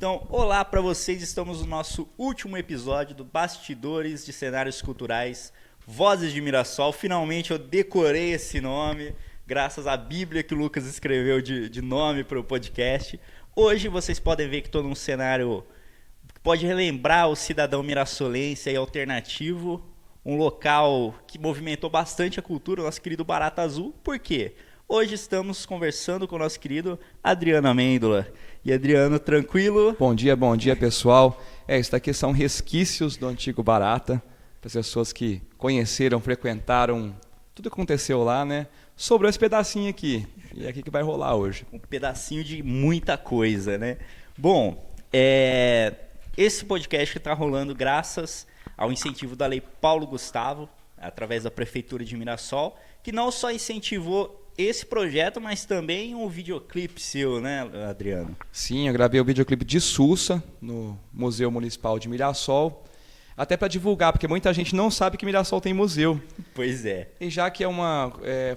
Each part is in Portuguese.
Então, olá para vocês, estamos no nosso último episódio do Bastidores de Cenários Culturais, Vozes de Mirassol. Finalmente eu decorei esse nome, graças à Bíblia que o Lucas escreveu de nome para o podcast. Hoje vocês podem ver que estou num cenário que pode relembrar o cidadão mirassolense e alternativo, um local que movimentou bastante a cultura, o nosso querido Barata Azul. Por quê? Hoje estamos conversando com o nosso querido Adriano Amêndola. E Adriano, tranquilo? Bom dia pessoal. Isso daqui são resquícios do antigo Barata, para as pessoas que conheceram, frequentaram, tudo aconteceu lá, né? Sobrou esse pedacinho aqui, e é aqui que vai rolar hoje. Um pedacinho de muita coisa, né? Bom, esse podcast está rolando graças ao incentivo da Lei Paulo Gustavo, através da Prefeitura de Mirassol, que não só incentivou esse projeto, mas também um videoclipe seu, né, Adriano? Sim, eu gravei o videoclipe de Sussa, no Museu Municipal de Mirassol, até para divulgar, porque muita gente não sabe que Mirassol tem museu. Pois é. E já que foi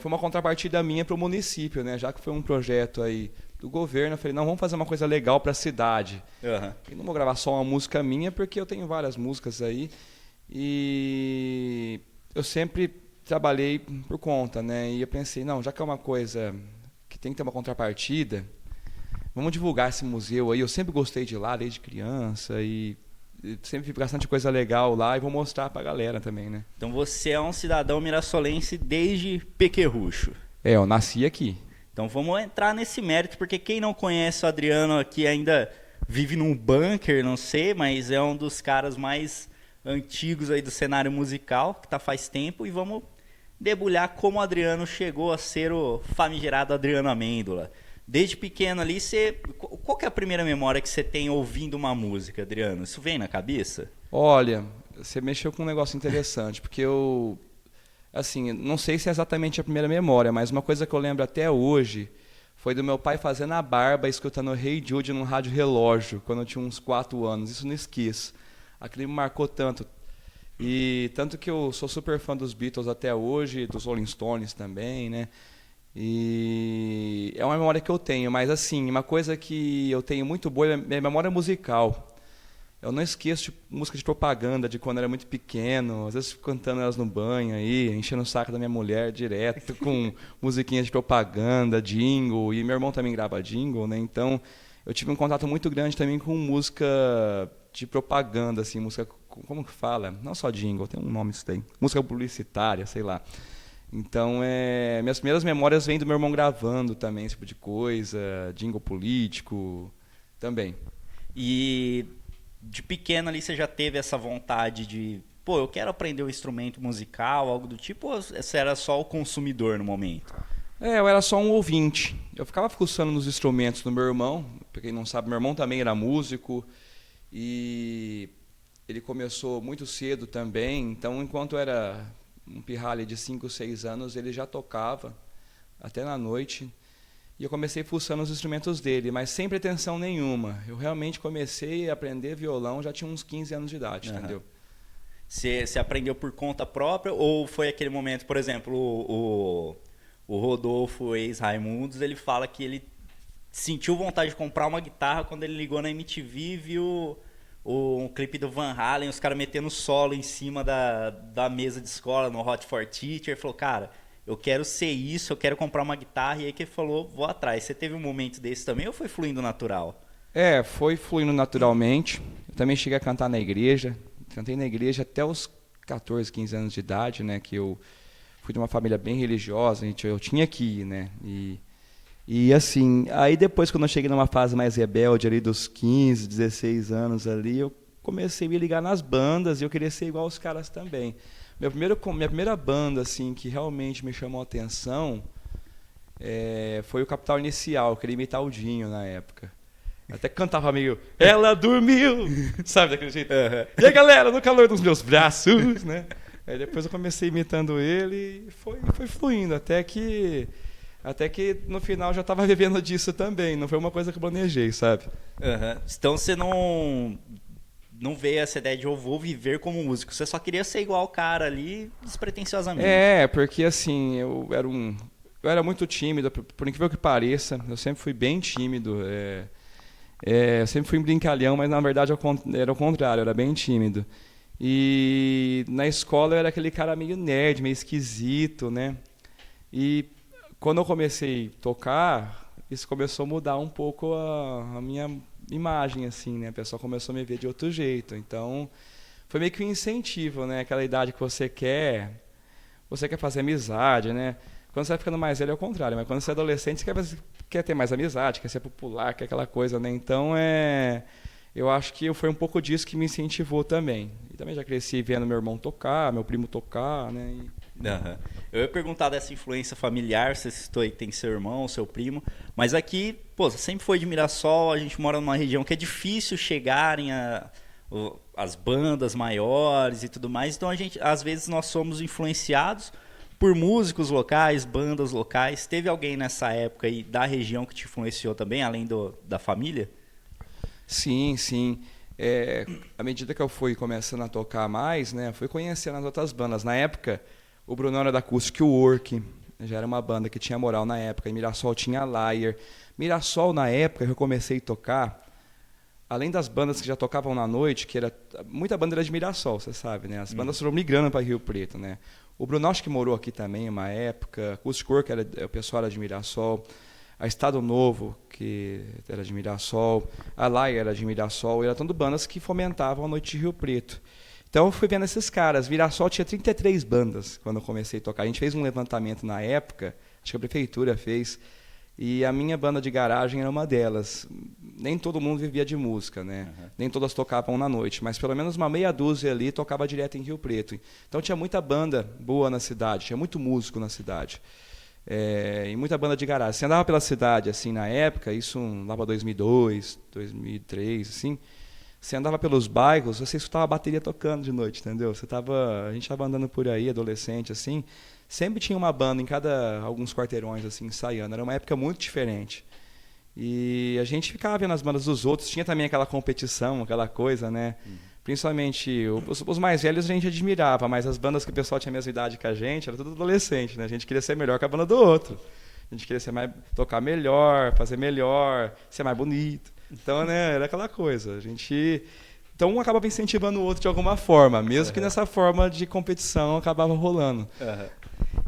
uma contrapartida minha para o município, né? Já que foi um projeto aí do governo, eu falei, não, vamos fazer uma coisa legal para a cidade. Uhum. E não vou gravar só uma música minha, porque eu tenho várias músicas aí, e eu sempre trabalhei por conta, né? E eu pensei, não, já que é uma coisa que tem que ter uma contrapartida, vamos divulgar esse museu aí. Eu sempre gostei de ir lá desde criança e sempre vi bastante coisa legal lá e vou mostrar pra galera também, né? Então você é um cidadão mirassolense desde pequerrucho. Eu nasci aqui. Então vamos entrar nesse mérito, porque quem não conhece o Adriano aqui ainda vive num bunker, não sei, mas é um dos caras mais antigos aí do cenário musical, que tá faz tempo, e vamos debulhar como o Adriano chegou a ser o famigerado Adriano Amêndola. Desde pequeno ali, qual que é a primeira memória que você tem ouvindo uma música, Adriano? Isso vem na cabeça? Olha, você mexeu com um negócio interessante, porque eu, assim, não sei se é exatamente a primeira memória, mas uma coisa que eu lembro até hoje foi do meu pai fazendo a barba, escutando Hey Jude num rádio relógio, quando eu tinha uns 4 anos. Isso não esqueço. Aquilo me marcou tanto. E tanto que eu sou super fã dos Beatles até hoje, dos Rolling Stones também, né? E é uma memória que eu tenho, mas assim, uma coisa que eu tenho muito boa é minha memória musical. Eu não esqueço de música de propaganda de quando eu era muito pequeno, às vezes fico cantando elas no banho aí, enchendo o saco da minha mulher direto com musiquinhas de propaganda, jingle, e meu irmão também grava jingle, né? Então eu tive um contato muito grande também com música de propaganda, assim, música, como que fala? Não só jingle, tem um nome isso daí. Música publicitária, sei lá. Então, minhas primeiras memórias vêm do meu irmão gravando também, esse tipo de coisa, jingle político, também. E de pequeno ali você já teve essa vontade de, pô, eu quero aprender um instrumento musical, algo do tipo, ou você era só o consumidor no momento? Eu era só um ouvinte. Eu ficava fuçando nos instrumentos do meu irmão, pra quem não sabe, meu irmão também era músico, e ele começou muito cedo também, então enquanto era um pirralho de 5, 6 anos, ele já tocava, até na noite, e eu comecei fuçando os instrumentos dele, mas sem pretensão nenhuma. Eu realmente comecei a aprender violão, já tinha uns 15 anos de idade, entendeu? Você aprendeu por conta própria, ou foi aquele momento, por exemplo, o Rodolfo, ex-Raimundos, ele fala que ele sentiu vontade de comprar uma guitarra quando ele ligou na MTV e viu um clipe do Van Halen, os caras metendo solo em cima da mesa de escola no Hot for Teacher. Ele falou, cara, eu quero ser isso, eu quero comprar uma guitarra. E aí que ele falou, vou atrás. Você teve um momento desse também ou foi fluindo natural? Foi fluindo naturalmente. Eu também cheguei a cantar na igreja. Cantei na igreja até os 14, 15 anos de idade, né? Que eu fui de uma família bem religiosa, eu tinha que ir, né? E assim, aí depois quando eu cheguei numa fase mais rebelde ali dos 15, 16 anos ali, eu comecei a me ligar nas bandas e eu queria ser igual aos caras também. Minha primeira banda assim que realmente me chamou a atenção foi o Capital Inicial. Eu queria imitar o Dinho na época. Até cantava meio, ela dormiu, sabe daquele jeito? E aí galera, no calor dos meus braços, né? Aí depois eu comecei imitando ele e foi fluindo, até que no final já estava vivendo disso também, não foi uma coisa que eu planejei, sabe? Então você não veio essa ideia de eu vou viver como músico, você só queria ser igual o cara ali, despretensiosamente. Porque assim, eu era muito tímido, por incrível que pareça, eu sempre fui bem tímido, Eu sempre fui um brincalhão, mas na verdade era o contrário, eu era bem tímido. E na escola eu era aquele cara meio nerd, meio esquisito, né? E quando eu comecei a tocar, isso começou a mudar um pouco a minha imagem, assim, né? A pessoa começou a me ver de outro jeito. Então, foi meio que um incentivo, né? Aquela idade que você quer fazer amizade, né? Quando você vai ficando mais velho é o contrário, mas quando você é adolescente você quer ter mais amizade, quer ser popular, quer aquela coisa, né? Então, eu acho que foi um pouco disso que me incentivou também. E também já cresci vendo meu irmão tocar, meu primo tocar, né? Uhum. Eu ia perguntar dessa influência familiar, você citou aí que tem seu irmão, seu primo, mas aqui, pô, você sempre foi de Mirassol, a gente mora numa região que é difícil chegarem as bandas maiores e tudo mais, então às vezes nós somos influenciados por músicos locais, bandas locais. Teve alguém nessa época aí da região que te influenciou também, além da família? Sim, sim. À medida que eu fui começando a tocar mais, né, fui conhecendo as outras bandas. Na época, o Brunão era da Acústica e o Work, já era uma banda que tinha moral na época. Em Mirassol tinha a Liar. Mirassol, na época que eu comecei a tocar, além das bandas que já tocavam na noite, muita banda era de Mirassol, você sabe, né? As bandas foram migrando para Rio Preto, né? O Brunão acho que morou aqui também uma época. Acústica e Work, o pessoal era de Mirassol. A Estado Novo, que era de Mirassol, a Laia era de Mirassol, e eram tudo bandas que fomentavam a noite de Rio Preto. Então eu fui vendo esses caras. Mirassol tinha 33 bandas quando eu comecei a tocar. A gente fez um levantamento na época, acho que a prefeitura fez, e a minha banda de garagem era uma delas. Nem todo mundo vivia de música, né? Uhum. Nem todas tocavam na noite, mas pelo menos uma meia dúzia ali tocava direto em Rio Preto. Então tinha muita banda boa na cidade, tinha muito músico na cidade. E muita banda de garagem. Você andava pela cidade, assim, na época, isso lá para 2002, 2003, assim, você andava pelos bairros, você escutava a bateria tocando de noite, entendeu? A gente estava andando por aí, adolescente, assim, sempre tinha uma banda em alguns quarteirões, assim, ensaiando. Era uma época muito diferente. E a gente ficava vendo as bandas dos outros, tinha também aquela competição, aquela coisa, né? Principalmente os mais velhos a gente admirava, mas as bandas que o pessoal tinha a mesma idade que a gente, era tudo adolescente, né? A gente queria ser melhor que a banda do outro. A gente queria tocar melhor, fazer melhor, ser mais bonito. Então, né, era aquela coisa. Então um acabava incentivando o outro de alguma forma, mesmo que nessa forma de competição acabava rolando.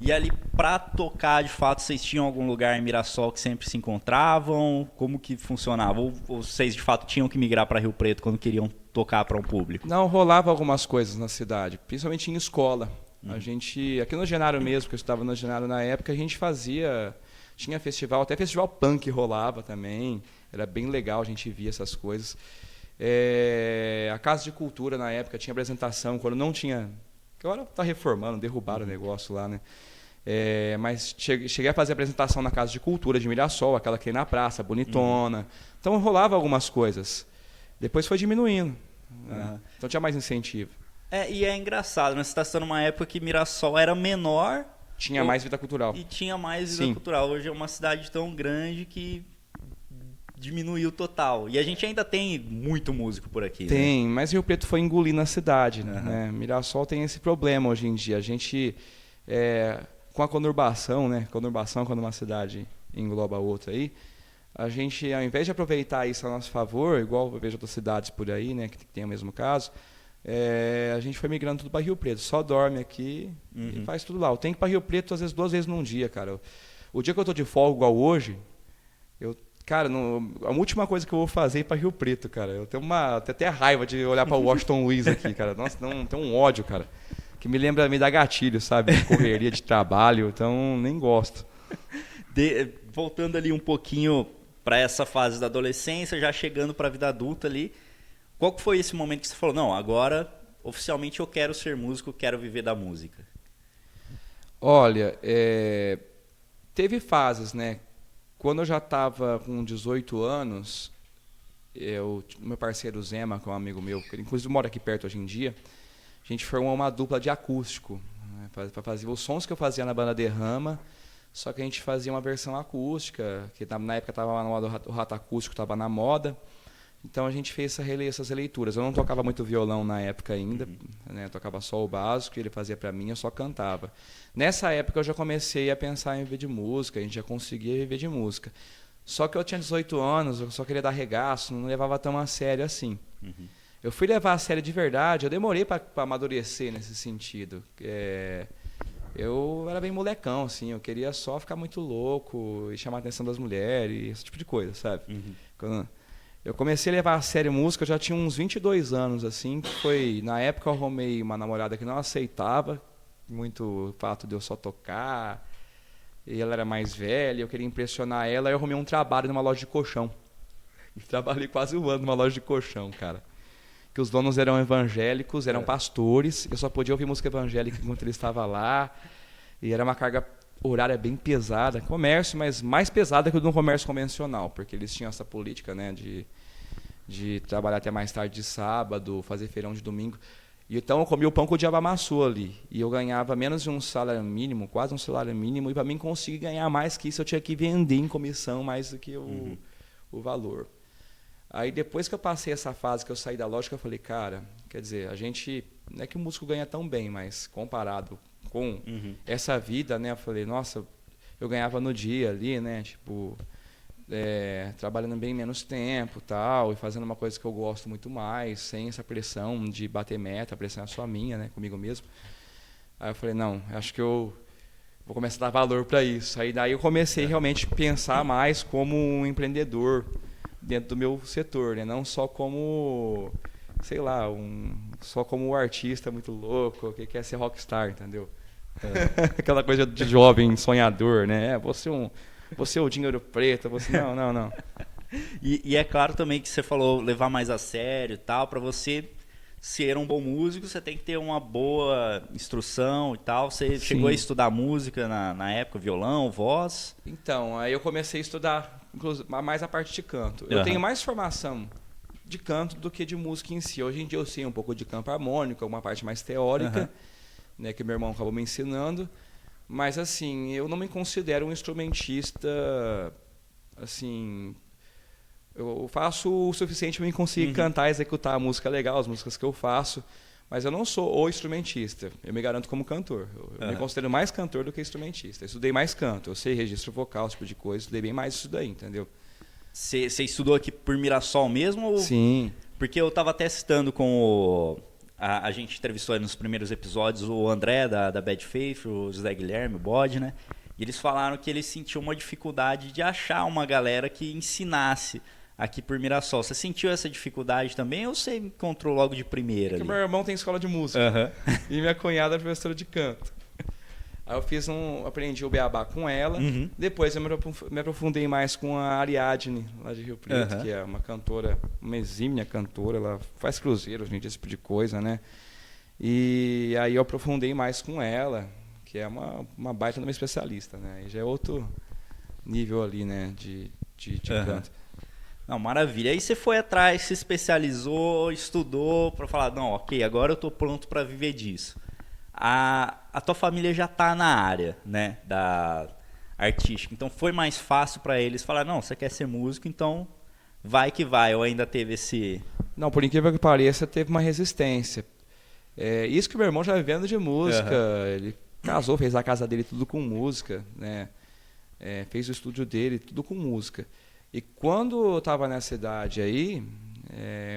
E ali, pra tocar, de fato, vocês tinham algum lugar em Mirassol que sempre se encontravam? Como que funcionava? Ou vocês, de fato, tinham que migrar para Rio Preto quando queriam tocar para um público? Não, rolava algumas coisas na cidade, principalmente em escola. A gente, aqui no Genário mesmo, que eu estudava no Genário na época, a gente tinha festival, até festival punk rolava também, era bem legal, a gente via essas coisas. A Casa de Cultura na época tinha apresentação, quando não tinha... Agora está reformando, derrubaram o negócio lá, né? Mas cheguei a fazer apresentação na Casa de Cultura de Mirassol, aquela que tem na praça, bonitona. Então rolava algumas coisas. Depois foi diminuindo. Né? Então tinha mais incentivo. E é engraçado, né? Você está citando uma época que Mirassol era menor. Tinha mais vida cultural. E tinha mais vida cultural. Hoje é uma cidade tão grande que diminuiu total. E a gente ainda tem muito músico por aqui. Tem, né? Mas Rio Preto foi engolindo a cidade. Né? Mirassol tem esse problema hoje em dia. A gente, com a conurbação, né? Conurbação, quando uma cidade engloba a outra aí, a gente, ao invés de aproveitar isso a nosso favor, igual eu vejo outras cidades por aí, né, que tem o mesmo caso, a gente foi migrando tudo para Rio Preto. Só dorme aqui e faz tudo lá. Eu tenho que ir para Rio Preto, às vezes, 2 vezes num dia, cara. O dia que eu estou de folga, igual hoje, cara, a última coisa que eu vou fazer é ir para Rio Preto, cara. Eu tenho até raiva de olhar para o Washington Luiz aqui, cara. Nossa, tem um ódio, cara, que me dá gatilho, sabe? De correria de trabalho, então nem gosto. Voltando ali um pouquinho para essa fase da adolescência, já chegando para a vida adulta ali, qual que foi esse momento que você falou, não, agora oficialmente eu quero ser músico, quero viver da música? Olha, teve fases, né? Quando eu já estava com 18 anos, meu parceiro Zema, que é um amigo meu, que inclusive mora aqui perto hoje em dia, a gente formou uma dupla de acústico, né, para fazer os sons que eu fazia na banda Derrama, só que a gente fazia uma versão acústica, que na época estava na moda, o rato acústico estava na moda. Então a gente fez essas releituras. Eu não tocava muito violão na época ainda, né? Eu tocava só o básico, ele fazia para mim, eu só cantava. Nessa época eu já comecei a pensar em viver de música, a gente já conseguia viver de música. Só que eu tinha 18 anos, eu só queria dar regaço, não levava tão a sério assim. Uhum. Eu fui levar a sério de verdade, eu demorei para amadurecer nesse sentido. Eu era bem molecão, assim, eu queria só ficar muito louco e chamar a atenção das mulheres, esse tipo de coisa, sabe? Uhum. Quando eu comecei a levar a sério música, eu já tinha uns 22 anos, assim, que foi... Na época eu arrumei uma namorada que não aceitava muito o fato de eu só tocar, e ela era mais velha, eu queria impressionar ela, aí eu arrumei um trabalho numa loja de colchão. E trabalhei quase um ano numa loja de colchão, cara. Que os donos eram evangélicos, eram pastores, eu só podia ouvir música evangélica enquanto ele estava lá, e era uma carga horária bem pesada, comércio, mas mais pesada que o de um comércio convencional, porque eles tinham essa política, né, de trabalhar até mais tarde de sábado, fazer feirão de domingo. E então eu comia o pão que o diabo amassou ali, e eu ganhava menos de um salário mínimo, quase um salário mínimo, e para mim conseguir ganhar mais que isso eu tinha que vender em comissão mais do que o valor. Aí depois que eu passei essa fase que eu saí da loja, eu falei, cara, quer dizer, a gente, não é que o músico ganha tão bem, mas comparado com essa vida, né, eu falei, nossa, eu ganhava no dia ali, né, tipo, trabalhando bem menos tempo tal, e fazendo uma coisa que eu gosto muito mais, sem essa pressão de bater meta, a pressão é só minha, né, comigo mesmo. Aí eu falei, não, acho que eu vou começar a dar valor para isso. Aí daí eu comecei realmente a pensar mais como um empreendedor dentro do meu setor, né? Não só como, sei lá, só como um artista muito louco que quer ser rockstar, entendeu? Aquela coisa de jovem sonhador, né? Você é o dinheiro preto, você não. E é claro também que você falou levar mais a sério e tal, para você ser um bom músico, você tem que ter uma boa instrução e tal. Você chegou a estudar música na época, violão, voz? Então, aí eu comecei a estudar mais a parte de canto. Eu tenho mais formação de canto do que de música em si. Hoje em dia eu sei um pouco de campo harmônico, uma parte mais teórica, né, que meu irmão acabou me ensinando. Mas, assim, eu não me considero um instrumentista, assim... Eu faço o suficiente para eu conseguir cantar e executar a música legal, as músicas que eu faço, mas eu não sou o instrumentista. Eu me garanto como cantor. Eu me considero mais cantor do que instrumentista. Eu estudei mais canto, eu sei registro vocal, esse tipo de coisa, estudei bem mais isso daí, entendeu? Você estudou aqui por Mirassol mesmo? Ou... Sim. Porque eu estava até citando com a gente entrevistou aí nos primeiros episódios o André da Bad Faith, o José Guilherme, o Bode, né? E eles falaram que eles sentiam uma dificuldade de achar uma galera que ensinasse aqui por Mirassol. Você sentiu essa dificuldade também ou você encontrou logo de primeira? Porque meu irmão tem escola de música e minha cunhada é professora de canto. Aí eu aprendi o beabá com ela. Depois eu me aprofundei mais com a Ariadne, lá de Rio Preto, que é uma cantora, uma exímia cantora, ela faz cruzeiros, esse tipo de coisa, né? E aí eu aprofundei mais com ela, que é uma baita de uma especialista, né? E já é outro nível ali, né, de canto. Não, maravilha. Aí você foi atrás, se especializou, estudou para falar, não, ok, agora eu estou pronto para viver disso. A tua família já está na área, né, da artística, então foi mais fácil para eles falar, não, você quer ser músico, então vai que vai, ou ainda teve esse... Não, por incrível que pareça, teve uma resistência. Isso que meu irmão já vivendo de música, ele casou, fez a casa dele tudo com música, né, fez o estúdio dele tudo com música. E quando eu estava nessa idade aí,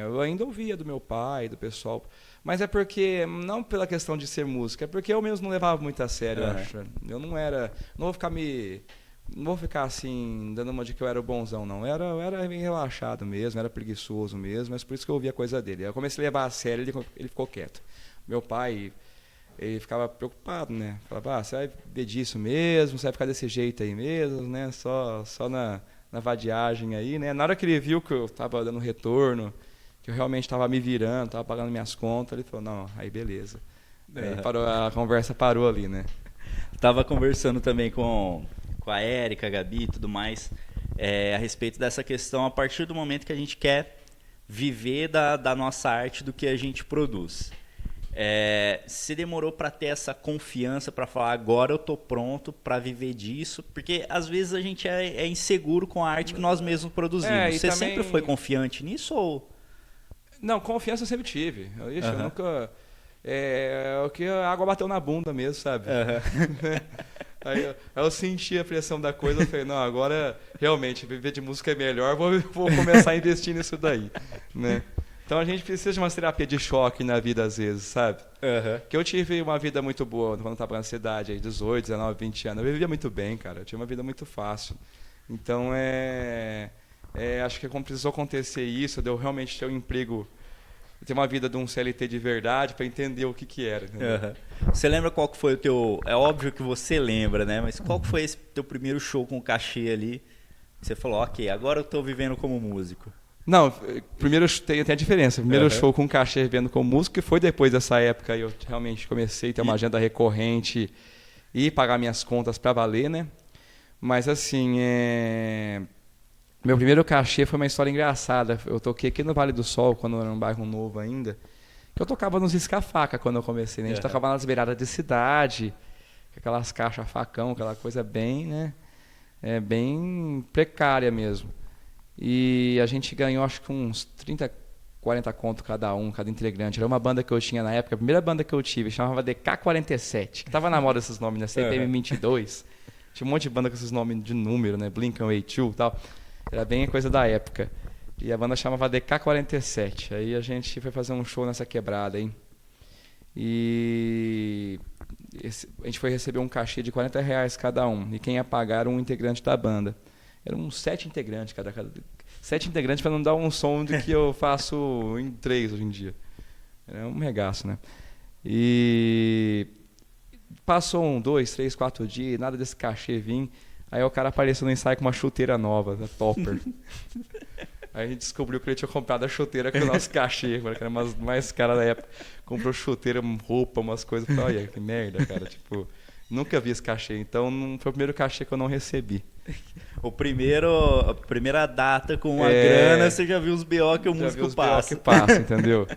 eu ainda ouvia do meu pai, do pessoal, mas é porque, não pela questão de ser música, é porque eu mesmo não levava muito a sério, eu acho. Eu não vou ficar assim, dando uma de que eu era o bonzão, não. Eu era bem relaxado mesmo, era preguiçoso mesmo, mas por isso que eu ouvia coisa dele. Eu comecei a levar a sério, ele ficou quieto. Meu pai, ele ficava preocupado, né? Falava, você vai ver disso mesmo, você vai ficar desse jeito aí mesmo, né? Só na vadiagem aí, né? Na hora que ele viu que eu estava dando retorno, que eu realmente estava me virando, estava pagando minhas contas, ele falou, não, aí beleza. Aí a conversa parou ali, né? Tava conversando também com a Érica, a Gabi e tudo mais, a respeito dessa questão, a partir do momento que a gente quer viver da nossa arte, do que a gente produz. Você demorou para ter essa confiança para falar, agora eu tô pronto para viver disso? Porque às vezes a gente é inseguro com a arte que nós mesmos produzimos. Você também... sempre foi confiante nisso ou... Não, confiança eu sempre tive. Eu nunca... o que a água bateu na bunda mesmo, sabe? Aí eu senti a pressão da coisa, eu falei, não, agora realmente viver de música é melhor, vou começar a investir nisso daí, né? Então a gente precisa de uma terapia de choque na vida às vezes, sabe? Aham. Que eu tive uma vida muito boa quando eu estava na cidade, aí 18, 19, 20 anos. Eu vivia muito bem, cara. Eu tinha uma vida muito fácil. Então acho que como precisou acontecer isso, de eu realmente ter um emprego, ter uma vida de um CLT de verdade para entender o que era. Entendeu? Aham. Você lembra qual que foi o teu... É óbvio que você lembra, né? Mas qual que foi esse teu primeiro show com cachê ali? Você falou, ok, agora eu tô vivendo como músico. Não, primeiro tem a diferença. Primeiro Aham. show com cachê vendo com música, que foi depois dessa época eu realmente comecei a ter uma agenda recorrente e pagar minhas contas para valer, né? Mas assim, meu primeiro cachê foi uma história engraçada. Eu toquei aqui no Vale do Sol, quando era um bairro novo ainda. Que eu tocava nos escafaca quando eu comecei, né? A gente tocava nas beiradas de cidade, com aquelas caixas facão, aquela coisa bem, né? Bem precária mesmo. E a gente ganhou acho que uns 30, 40 conto cada integrante. Era uma banda que eu tinha na época, a primeira banda que eu tive, chamava DK47, que tava na moda esses nomes, né? CPM 22. Tinha um monte de banda com esses nomes de número, né? Blink-182 e tal. Era bem a coisa da época. E a banda chamava DK47. Aí a gente foi fazer um show nessa quebrada, hein? E a gente foi receber um cachê de R$ 40 cada um. E quem ia pagar era um integrante da banda. Eram 7 integrantes cada 7 integrantes para não dar um som do que eu faço em 3 hoje em dia. É um regaço, né? E passou 2, 3, 4 dias, nada desse cachê vir. Aí o cara apareceu no ensaio com uma chuteira nova, da Topper. Aí a gente descobriu que ele tinha comprado a chuteira com o nosso cachê, que era uma mais cara da época. Comprou chuteira, roupa, umas coisas. Olha, que merda, cara. Tipo, nunca vi esse cachê. Então não foi o primeiro cachê que eu não recebi. A primeira data com a grana, você já viu os BO que o músico passa. Que passa, entendeu?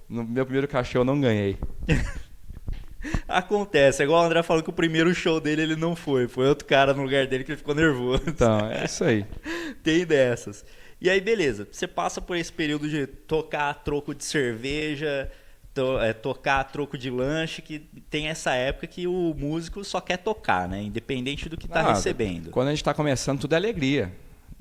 No meu primeiro cachê eu não ganhei. Acontece, é igual o André falou que o primeiro show dele ele não foi. Foi outro cara no lugar dele que ele ficou nervoso. Então, é isso aí. Tem dessas. E aí, beleza, você passa por esse período de tocar a troco de cerveja, tocar a troco de lanche, que tem essa época que o músico só quer tocar, né? Independente do que tá recebendo. Quando a gente tá começando, tudo é alegria.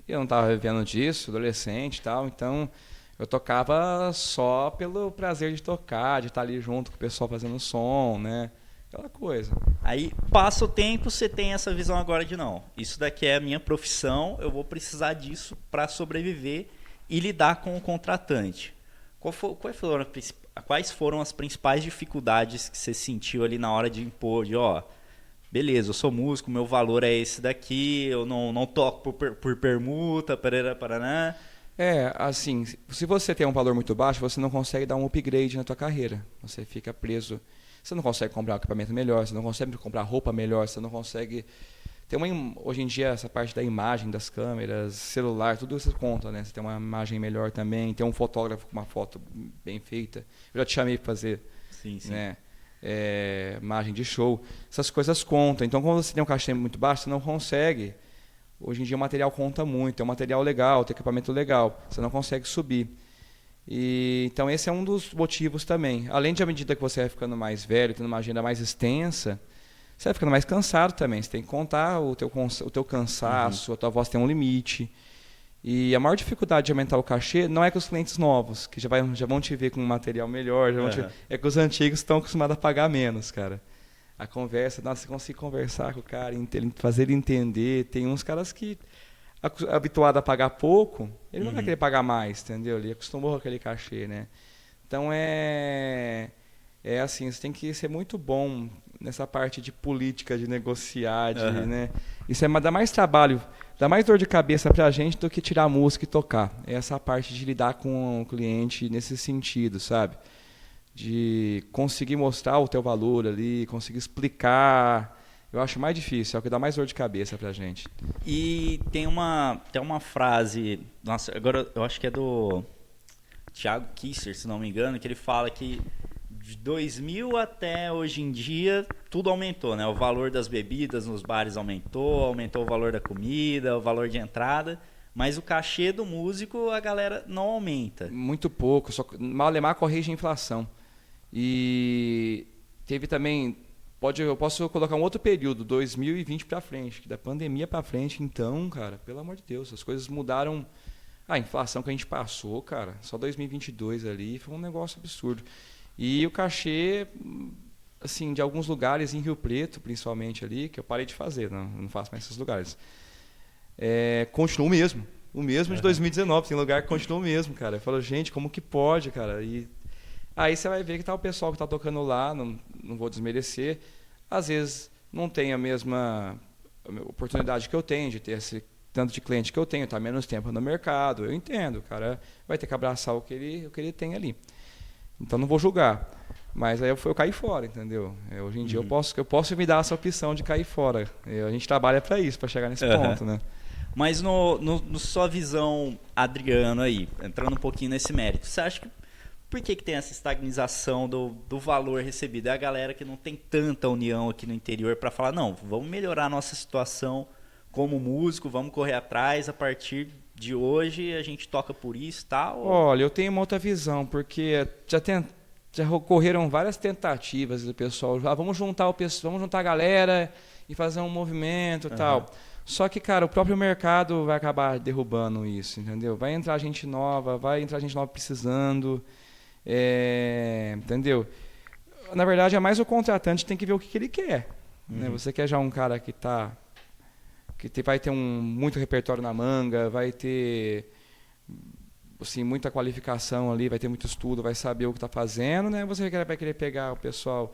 Eu não tava vivendo disso, adolescente e tal, então eu tocava só pelo prazer de tocar, de estar ali junto com o pessoal fazendo som, né? Aquela coisa. Aí passa o tempo, você tem essa visão agora de não, isso daqui é a minha profissão, eu vou precisar disso para sobreviver e lidar com o contratante. Quais foram as principais dificuldades que você sentiu ali na hora de impor, beleza, eu sou músico, meu valor é esse daqui, eu não toco por permuta, paraná. Assim, se você tem um valor muito baixo, você não consegue dar um upgrade na tua carreira. Você fica preso. Você não consegue comprar um equipamento melhor, você não consegue comprar roupa melhor, você não consegue... Hoje em dia, essa parte da imagem, das câmeras, celular, tudo isso conta, né? Você tem uma imagem melhor também, tem um fotógrafo com uma foto bem feita. Eu já te chamei para fazer, sim. Né? Imagem de show. Essas coisas contam. Então, quando você tem um cachê muito baixo, você não consegue... Hoje em dia o material conta muito, é um material legal, tem equipamento legal, você não consegue subir. Então esse é um dos motivos também. Além de, à medida que você vai ficando mais velho, tendo uma agenda mais extensa, você vai ficando mais cansado também. Você tem que contar o teu cansaço, a tua voz tem um limite. E a maior dificuldade de aumentar o cachê não é com os clientes novos, que já vão te ver com um material melhor, é que os antigos estão acostumados a pagar menos, cara. A conversa, você consegue conversar com o cara, fazer ele entender. Tem uns caras que, habituado a pagar pouco, ele não vai querer pagar mais, entendeu? Ele acostumou com aquele cachê, né? Então assim, você tem que ser muito bom nessa parte de política, de negociar, né? Isso dá mais trabalho, dá mais dor de cabeça pra gente do que tirar a música e tocar. É essa parte de lidar com o cliente nesse sentido, sabe? De conseguir mostrar o teu valor ali, conseguir explicar, eu acho mais difícil, é o que dá mais dor de cabeça pra gente. E tem uma frase, nossa, agora eu acho que é do Thiago Kisser, se não me engano, que ele fala que de 2000 até hoje em dia tudo aumentou, né? O valor das bebidas nos bares aumentou o valor da comida, o valor de entrada, mas o cachê do músico a galera não aumenta. Muito pouco, só Malemar corrige a inflação. E teve também eu posso colocar um outro período, 2020 para frente, que da pandemia para frente, então, cara, pelo amor de Deus, as coisas mudaram. A inflação que a gente passou, cara, só 2022 ali, foi um negócio absurdo. E o cachê, assim, de alguns lugares, em Rio Preto, principalmente ali, que eu parei de fazer, não faço mais esses lugares, continua o mesmo de 2019, tem lugar que continua o mesmo, cara. Eu falo, gente, como que pode, cara? E aí você vai ver que tá o pessoal que tá tocando lá, não vou desmerecer, às vezes não tem a mesma oportunidade que eu tenho de ter esse tanto de cliente que eu tenho, tá menos tempo no mercado, eu entendo, o cara vai ter que abraçar o que ele tem ali. Então não vou julgar, mas aí eu caí fora, entendeu? Hoje em dia eu posso me dar essa opção de cair fora. A gente trabalha para isso, para chegar nesse ponto, né? Mas no sua visão, Adriano, aí, entrando um pouquinho nesse mérito, você acha que por que tem essa estagnização do valor recebido? É a galera que não tem tanta união aqui no interior para falar, não, vamos melhorar a nossa situação como músico, vamos correr atrás, a partir de hoje a gente toca por isso e tal? Olha, eu tenho uma outra visão, porque já ocorreram várias tentativas do pessoal, vamos juntar a galera e fazer um movimento e tal. Só que, cara, o próprio mercado vai acabar derrubando isso, entendeu? Vai entrar gente nova precisando, entendeu? Na verdade, é mais o contratante tem que ver o que ele quer. Né? Você quer já um cara que vai ter muito repertório na manga, vai ter assim, muita qualificação ali, vai ter muito estudo, vai saber o que está fazendo, né? Você vai querer pegar o pessoal,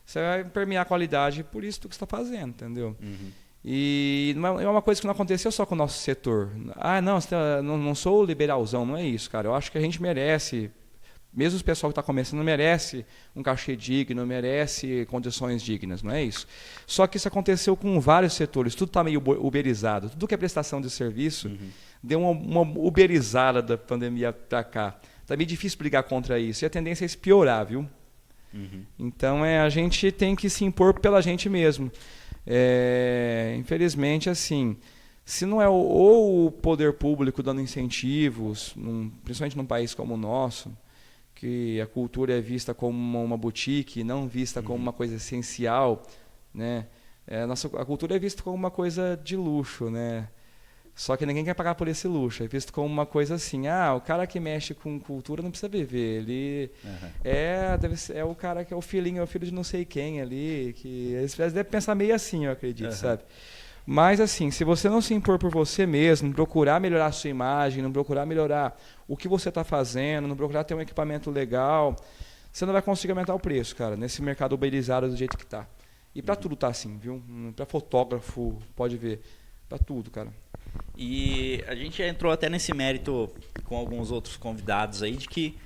você vai permear a qualidade por isso do que você está fazendo, entendeu? E não é uma coisa que não aconteceu só com o nosso setor. Não sou liberalzão, não é isso, cara. Eu acho que a gente merece, mesmo o pessoal que está começando, merece um cachê digno, merece condições dignas, não é isso? Só que isso aconteceu com vários setores, tudo está meio uberizado, tudo que é prestação de serviço deu uma uberizada da pandemia para cá. Está meio difícil brigar contra isso, e a tendência é isso piorar, viu? Então a gente tem que se impor pela gente mesmo. Infelizmente, assim, se não é ou o poder público dando incentivos, principalmente num país como o nosso, que a cultura é vista como uma boutique, não vista como uma coisa essencial, né? A cultura é vista como uma coisa de luxo, né? Só que ninguém quer pagar por esse luxo. É visto como uma coisa assim, o cara que mexe com cultura não precisa viver. Ele é o cara que é o filhinho, é o filho de não sei quem ali, que eles devem pensar meio assim, eu acredito, sabe? Mas assim, se você não se impor por você mesmo, não procurar melhorar a sua imagem, não procurar melhorar o que você está fazendo, não procurar ter um equipamento legal, você não vai conseguir aumentar o preço, cara, nesse mercado uberizado do jeito que tá. E para tudo tá assim, viu? Para fotógrafo, pode ver, para tudo, cara. E a gente já entrou até nesse mérito com alguns outros convidados aí, de que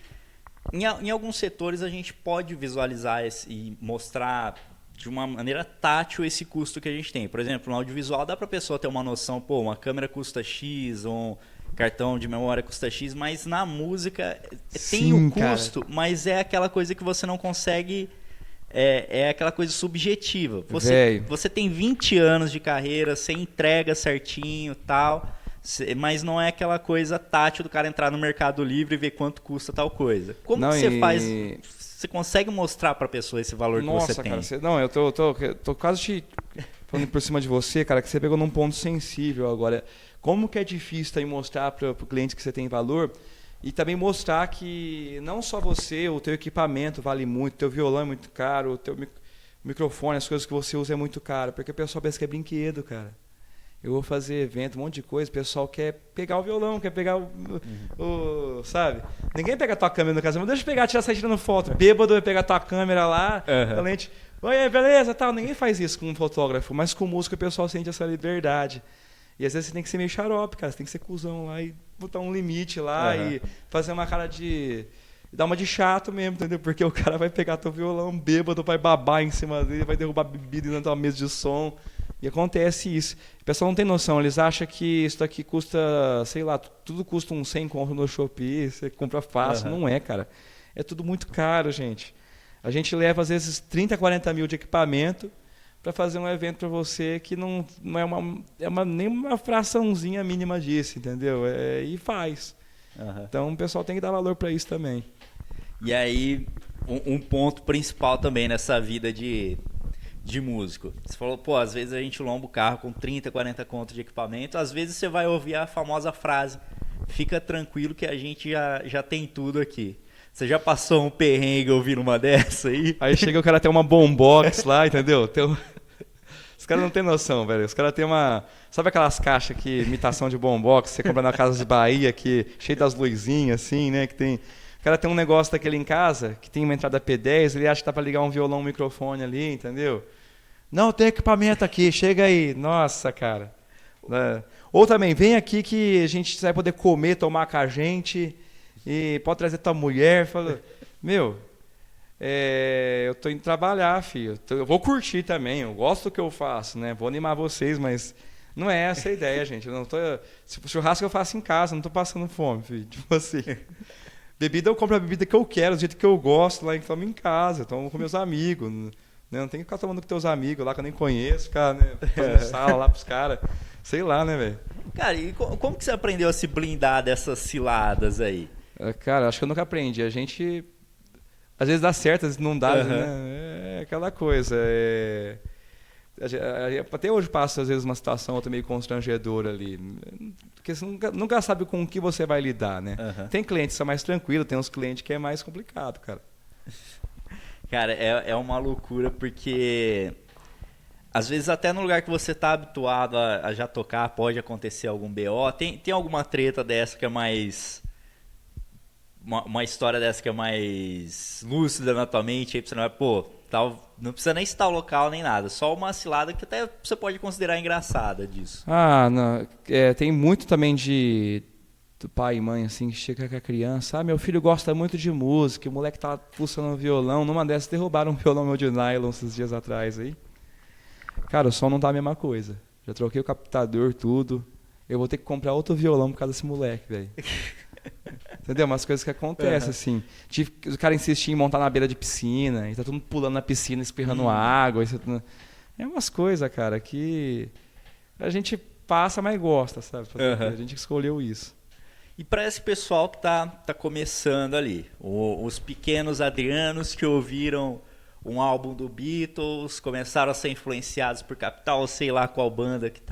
em alguns setores a gente pode visualizar e mostrar de uma maneira tátil esse custo que a gente tem. Por exemplo, no audiovisual dá para a pessoa ter uma noção, uma câmera custa X, um cartão de memória custa X, mas na música tem o custo, cara, mas é aquela coisa que você não consegue... É aquela coisa subjetiva. Você tem 20 anos de carreira, você entrega certinho e tal, mas não é aquela coisa tátil do cara entrar no Mercado Livre e ver quanto custa tal coisa. Como que você faz? Você consegue mostrar para a pessoa esse valor que você tem? Cara, eu tô quase falando por cima de você, cara, que você pegou num ponto sensível agora. Como que é difícil aí mostrar para o cliente que você tem valor? E também mostrar que não só você, o teu equipamento vale muito, o teu violão é muito caro, o teu microfone, as coisas que você usa é muito caro, porque o pessoal pensa que é brinquedo, cara. Eu vou fazer evento, um monte de coisa, o pessoal quer pegar o violão, quer pegar sabe? Ninguém pega a tua câmera no casamento, deixa eu pegar, sair tirando foto. Bêbado vai pegar a tua câmera lá, a lente, oi, beleza, tal. Ninguém faz isso com um fotógrafo, mas com música o pessoal sente essa liberdade. E às vezes você tem que ser meio xarope, cara. Você tem que ser cuzão lá e botar um limite lá e fazer uma cara de... dar uma de chato mesmo, entendeu? Porque o cara vai pegar teu violão bêbado, vai babar em cima dele, vai derrubar bebida na tua mesa de som. E acontece isso. O pessoal não tem noção. Eles acham que isso daqui custa, sei lá, tudo custa uns 100 conto no Shopee, você compra fácil. Não é, cara. É tudo muito caro, gente. A gente leva, às vezes, 30, 40 mil de equipamento para fazer um evento para você que não é nem uma fraçãozinha mínima disso, entendeu? E faz. Então o pessoal tem que dar valor para isso também. E aí, um ponto principal também nessa vida de de músico. Você falou, pô, às vezes a gente lomba o carro com 30, 40 conto de equipamento, às vezes você vai ouvir a famosa frase, fica tranquilo que a gente já tem tudo aqui. Você já passou um perrengue ouvindo uma dessa aí? Aí chega o cara tem uma boombox lá, entendeu? Os caras não tem noção, velho. Os caras tem uma... Sabe aquelas caixas que imitação de boombox, você compra na Casa de Bahia, que cheio das luzinhas, assim, né? Que tem... O cara tem um negócio daquele em casa, que tem uma entrada P10, ele acha que dá pra ligar um violão, um microfone ali, entendeu? Não, tem equipamento aqui, chega aí. Nossa, cara. Ou também, vem aqui que a gente vai poder comer, tomar com a gente, e pode trazer tua mulher. Fala, meu... eu tô indo trabalhar, filho. Eu vou curtir também, eu gosto do que eu faço, né? Vou animar vocês, mas não é essa a ideia, gente. Eu não tô... Se for churrasco eu faço em casa, não tô passando fome, filho. Tipo assim. Bebida eu compro a bebida que eu quero, do jeito que eu gosto, lá, tomo em casa, tomo com meus amigos. Né? Não tem que ficar tomando com teus amigos lá que eu nem conheço, ficar, né, fazendo sala lá pros caras. Sei lá, né, velho? Cara, e como que você aprendeu a se blindar dessas ciladas aí? Cara, acho que eu nunca aprendi. A gente... Às vezes dá certo, às vezes não dá, né? É aquela coisa. Até hoje passa, às vezes, uma situação outra meio constrangedora ali. Porque você nunca sabe com o que você vai lidar, né? Tem clientes que são mais tranquilos, tem uns clientes que é mais complicado, cara. Cara, é uma loucura porque... Às vezes até no lugar que você tá habituado a já tocar, pode acontecer algum BO. Tem alguma treta dessa que é mais... Uma história dessa que é mais lúcida na tua mente, aí você não vai, pô, não precisa nem citar o local nem nada, só uma cilada que até você pode considerar engraçada disso. Não, tem muito também do pai e mãe, assim, que chega com a criança, meu filho gosta muito de música, o moleque tá pulsando violão, numa dessas derrubaram um violão meu de nylon esses dias atrás aí. Cara, o som não tá a mesma coisa, já troquei o captador, tudo, eu vou ter que comprar outro violão por causa desse moleque, velho. Entendeu? Umas coisas que acontecem, assim. O cara insistir em montar na beira de piscina, e tá todo mundo pulando na piscina, espirrando água. É umas coisas, cara, que a gente passa, mas gosta, sabe? A gente escolheu isso. E para esse pessoal que tá começando ali, os pequenos Adrianos que ouviram um álbum do Beatles, começaram a ser influenciados por Capital, sei lá qual banda que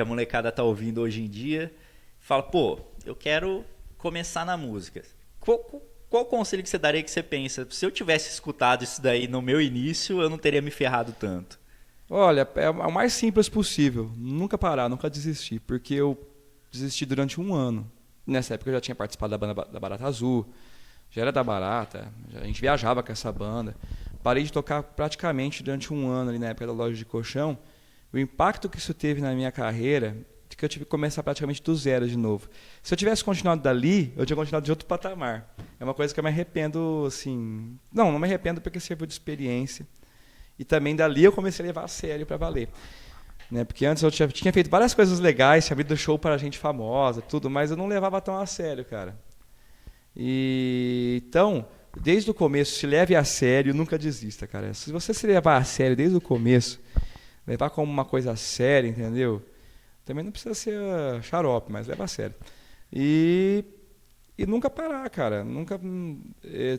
a molecada tá ouvindo hoje em dia, fala, pô, eu quero começar na música. Qual conselho que você daria que você pensa? Se eu tivesse escutado isso daí no meu início, eu não teria me ferrado tanto. Olha, é o mais simples possível. Nunca parar, nunca desistir. Porque eu desisti durante 1 ano. Nessa época eu já tinha participado da banda da Barata Azul. Já era da Barata. A gente viajava com essa banda. Parei de tocar praticamente durante 1 ano ali na época da loja de colchão. O impacto que isso teve na minha carreira... que eu tive que começar praticamente do zero de novo. Se eu tivesse continuado dali, eu tinha continuado de outro patamar. É uma coisa que eu me arrependo, assim... Não me arrependo porque serviu de experiência. E também dali eu comecei a levar a sério para valer. Né? Porque antes eu tinha feito várias coisas legais, tinha abrido show para gente famosa, tudo, mas eu não levava tão a sério, cara. Então, desde o começo, se leve a sério, nunca desista, cara. Se você se levar a sério desde o começo, levar como uma coisa séria, entendeu? Também não precisa ser xarope, mas leva a sério. E nunca parar, cara.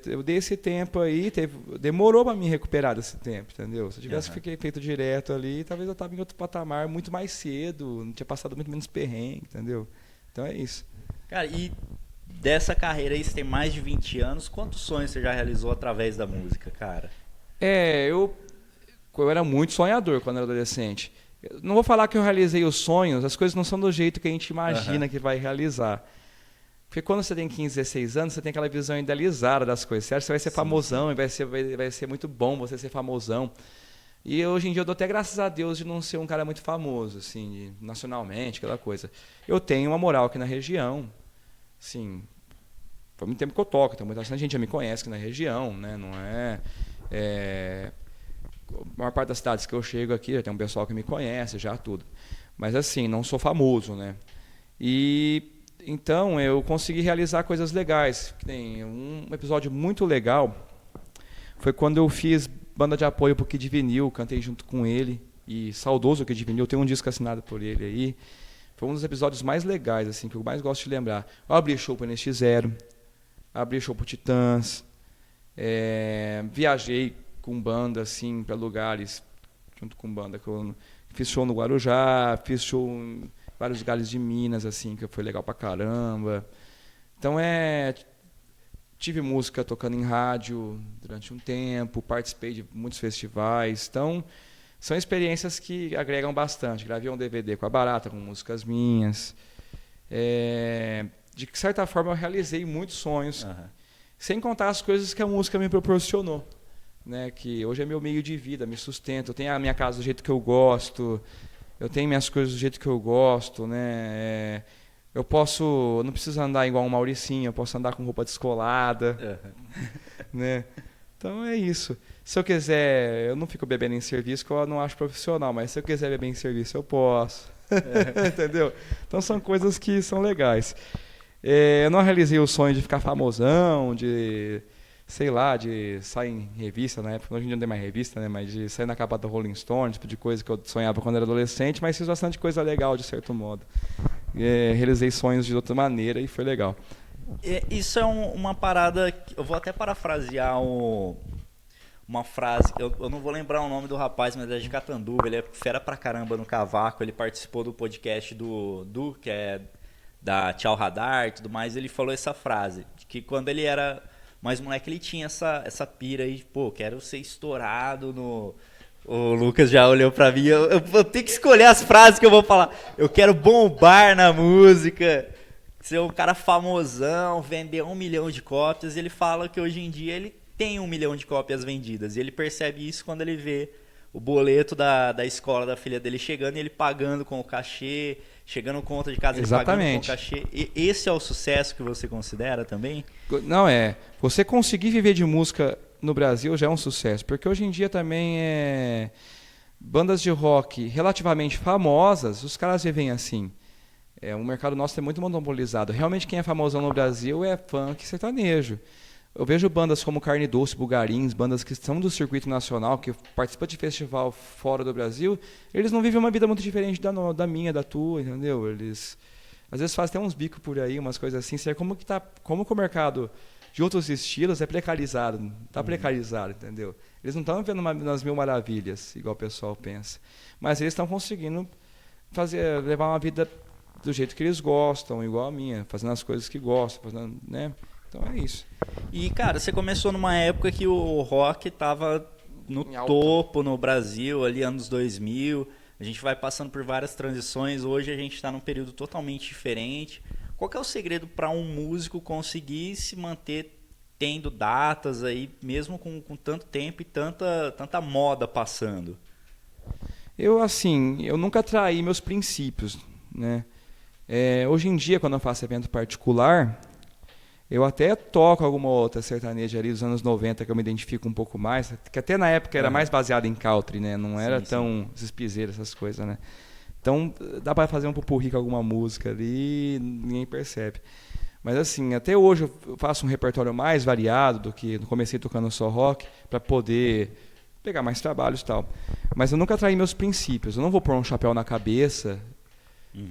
Eu dei esse tempo aí, demorou para me recuperar desse tempo, entendeu? Se eu tivesse feito direto ali, talvez eu estava em outro patamar muito mais cedo, não tinha passado muito menos perrengue, entendeu? Então é isso. Cara, e dessa carreira aí, você tem mais de 20 anos, quantos sonhos você já realizou através da música, cara? Eu era muito sonhador quando era adolescente. Não vou falar que eu realizei os sonhos, as coisas não são do jeito que a gente imagina que vai realizar. Porque quando você tem 15, 16 anos, você tem aquela visão idealizada das coisas. Você acha que você vai ser famosão, e vai ser muito bom você ser famosão. E hoje em dia eu dou até graças a Deus de não ser um cara muito famoso, assim, nacionalmente, aquela coisa. Eu tenho uma moral aqui na região, assim, faz muito tempo que eu toco, então muita gente já me conhece aqui na região, né? Não a maior parte das cidades que eu chego aqui, já tem um pessoal que me conhece, já tudo. Mas assim, não sou famoso, né? E então eu consegui realizar coisas legais. Tem um episódio muito legal, foi quando eu fiz banda de apoio pro Kid Vinil, cantei junto com ele, e saudoso Kid Vinil, tem um disco assinado por ele aí. Foi um dos episódios mais legais, assim, que eu mais gosto de lembrar. Eu abri show pro NX0, abri show pro Titãs, viajei com banda assim para lugares junto com banda. Que eu fiz show no Guarujá, fiz show em vários lugares de Minas, assim, que foi legal pra caramba. Então tive música tocando em rádio durante um tempo, participei de muitos festivais. Então, são experiências que agregam bastante. Gravei um DVD com a Barata, com músicas minhas. De certa forma, eu realizei muitos sonhos, sem contar as coisas que a música me proporcionou. Né? Que hoje é meu meio de vida, me sustenta. Eu tenho a minha casa do jeito que eu gosto, eu tenho minhas coisas do jeito que eu gosto. Né? Eu não preciso andar igual um Mauricinho, eu posso andar com roupa descolada. Né? Então é isso. Se eu quiser, eu não fico bebendo em serviço, que eu não acho profissional, mas se eu quiser beber em serviço, eu posso. Entendeu? Então são coisas que são legais. Eu não realizei o sonho de ficar famosão, de, sei lá, de sair em revista na época. Hoje em dia não tem mais revista, né? Mas de sair na capa do Rolling Stone, tipo de coisa que eu sonhava quando era adolescente, mas fiz bastante coisa legal, de certo modo. Realizei sonhos de outra maneira e foi legal. Isso é uma parada que eu vou até parafrasear uma frase, eu não vou lembrar o nome do rapaz, mas é de Catanduva, ele é fera pra caramba no cavaco, ele participou do podcast do que é da Tchau Radar e tudo mais, ele falou essa frase, de que quando ele era mais moleque ele tinha essa pira aí, pô, quero ser estourado no... O Lucas já olhou pra mim, eu vou ter que escolher as frases que eu vou falar, eu quero bombar na música, ser um cara famosão, vender 1 milhão de cópias, e ele fala que hoje em dia ele tem 1 milhão de cópias vendidas. E ele percebe isso quando ele vê o boleto da escola da filha dele chegando e ele pagando com o cachê, chegando conta de casa ele pagando com o cachê. E esse é o sucesso que você considera também? Não, você conseguir viver de música no Brasil já é um sucesso. Porque hoje em dia também bandas de rock relativamente famosas, os caras vivem assim. O mercado nosso é muito monopolizado. Realmente quem é famosão no Brasil é funk sertanejo. Eu vejo bandas como Carne Doce, Bugarins, bandas que são do circuito nacional, que participam de festival fora do Brasil, eles não vivem uma vida muito diferente da minha, da tua, entendeu? Eles às vezes fazem até uns bicos por aí, umas coisas assim. Como que o mercado de outros estilos é precarizado, está precarizado, entendeu? Eles não estão vivendo nas mil maravilhas, igual o pessoal pensa. Mas eles estão conseguindo levar uma vida do jeito que eles gostam, igual a minha, fazendo as coisas que gostam, né? Então é isso. E, cara, você começou numa época que o rock estava no topo no Brasil, ali anos 2000. A gente vai passando por várias transições. Hoje a gente está num período totalmente diferente. Qual que é o segredo para um músico conseguir se manter tendo datas aí, mesmo com tanto tempo e tanta moda passando? Eu nunca traí meus princípios, né? Hoje em dia, quando eu faço evento particular, eu até toco alguma outra sertaneja ali dos anos 90 que eu me identifico um pouco mais, que até na época era mais baseado em country, né? Não era tão esses piseiros, essas coisas, né? Então dá para fazer um popurrí com alguma música ali, ninguém percebe. Mas assim, até hoje eu faço um repertório mais variado do que eu comecei tocando só rock, para poder pegar mais trabalhos e tal. Mas eu nunca traí meus princípios. Eu não vou pôr um chapéu na cabeça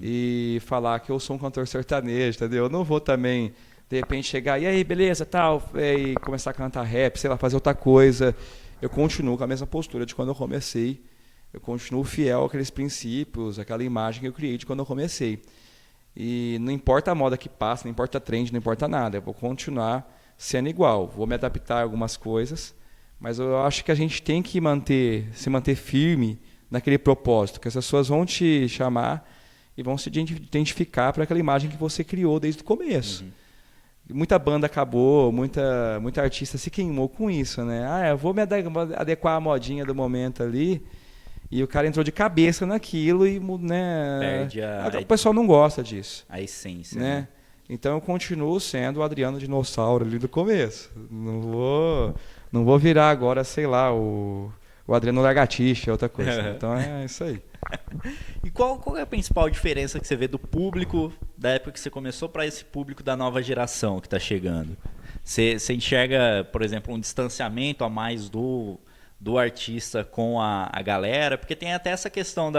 e falar que eu sou um cantor sertanejo, entendeu? Eu não vou também de repente chegar, e aí, beleza, tal, e começar a cantar rap, sei lá, fazer outra coisa. Eu continuo com a mesma postura de quando eu comecei. Eu continuo fiel àqueles princípios, àquela imagem que eu criei de quando eu comecei. E não importa a moda que passa, não importa a trend, não importa nada. Eu vou continuar sendo igual. Vou me adaptar a algumas coisas, mas eu acho que a gente tem que se manter firme naquele propósito, que as pessoas vão te chamar e vão se identificar para aquela imagem que você criou desde o começo. Muita banda acabou, muita artista se queimou com isso, né? Eu vou me adequar à modinha do momento ali, e o cara entrou de cabeça naquilo e, né? Perde o pessoal não gosta disso. A essência, né? Então eu continuo sendo o Adriano Dinossauro ali do começo. Não vou virar agora, sei lá, o Adriano Lagartixa, outra coisa. Então é isso aí. E qual é a principal diferença que você vê do público da época que você começou para esse público da nova geração que está chegando? Você enxerga, por exemplo, um distanciamento a mais do artista com a galera? Porque tem até essa questão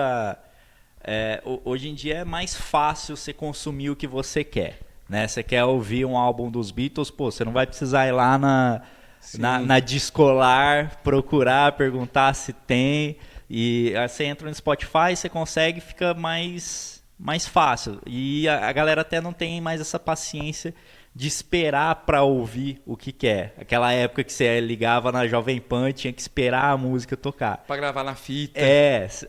hoje em dia é mais fácil você consumir o que você quer, né? Você quer ouvir um álbum dos Beatles, você não vai precisar ir lá na Discolar, procurar, perguntar se tem. E aí você entra no Spotify, você consegue, fica mais fácil. E a galera até não tem mais essa paciência de esperar pra ouvir o que quer. Aquela época que você ligava na Jovem Pan, tinha que esperar a música tocar. Pra gravar na fita.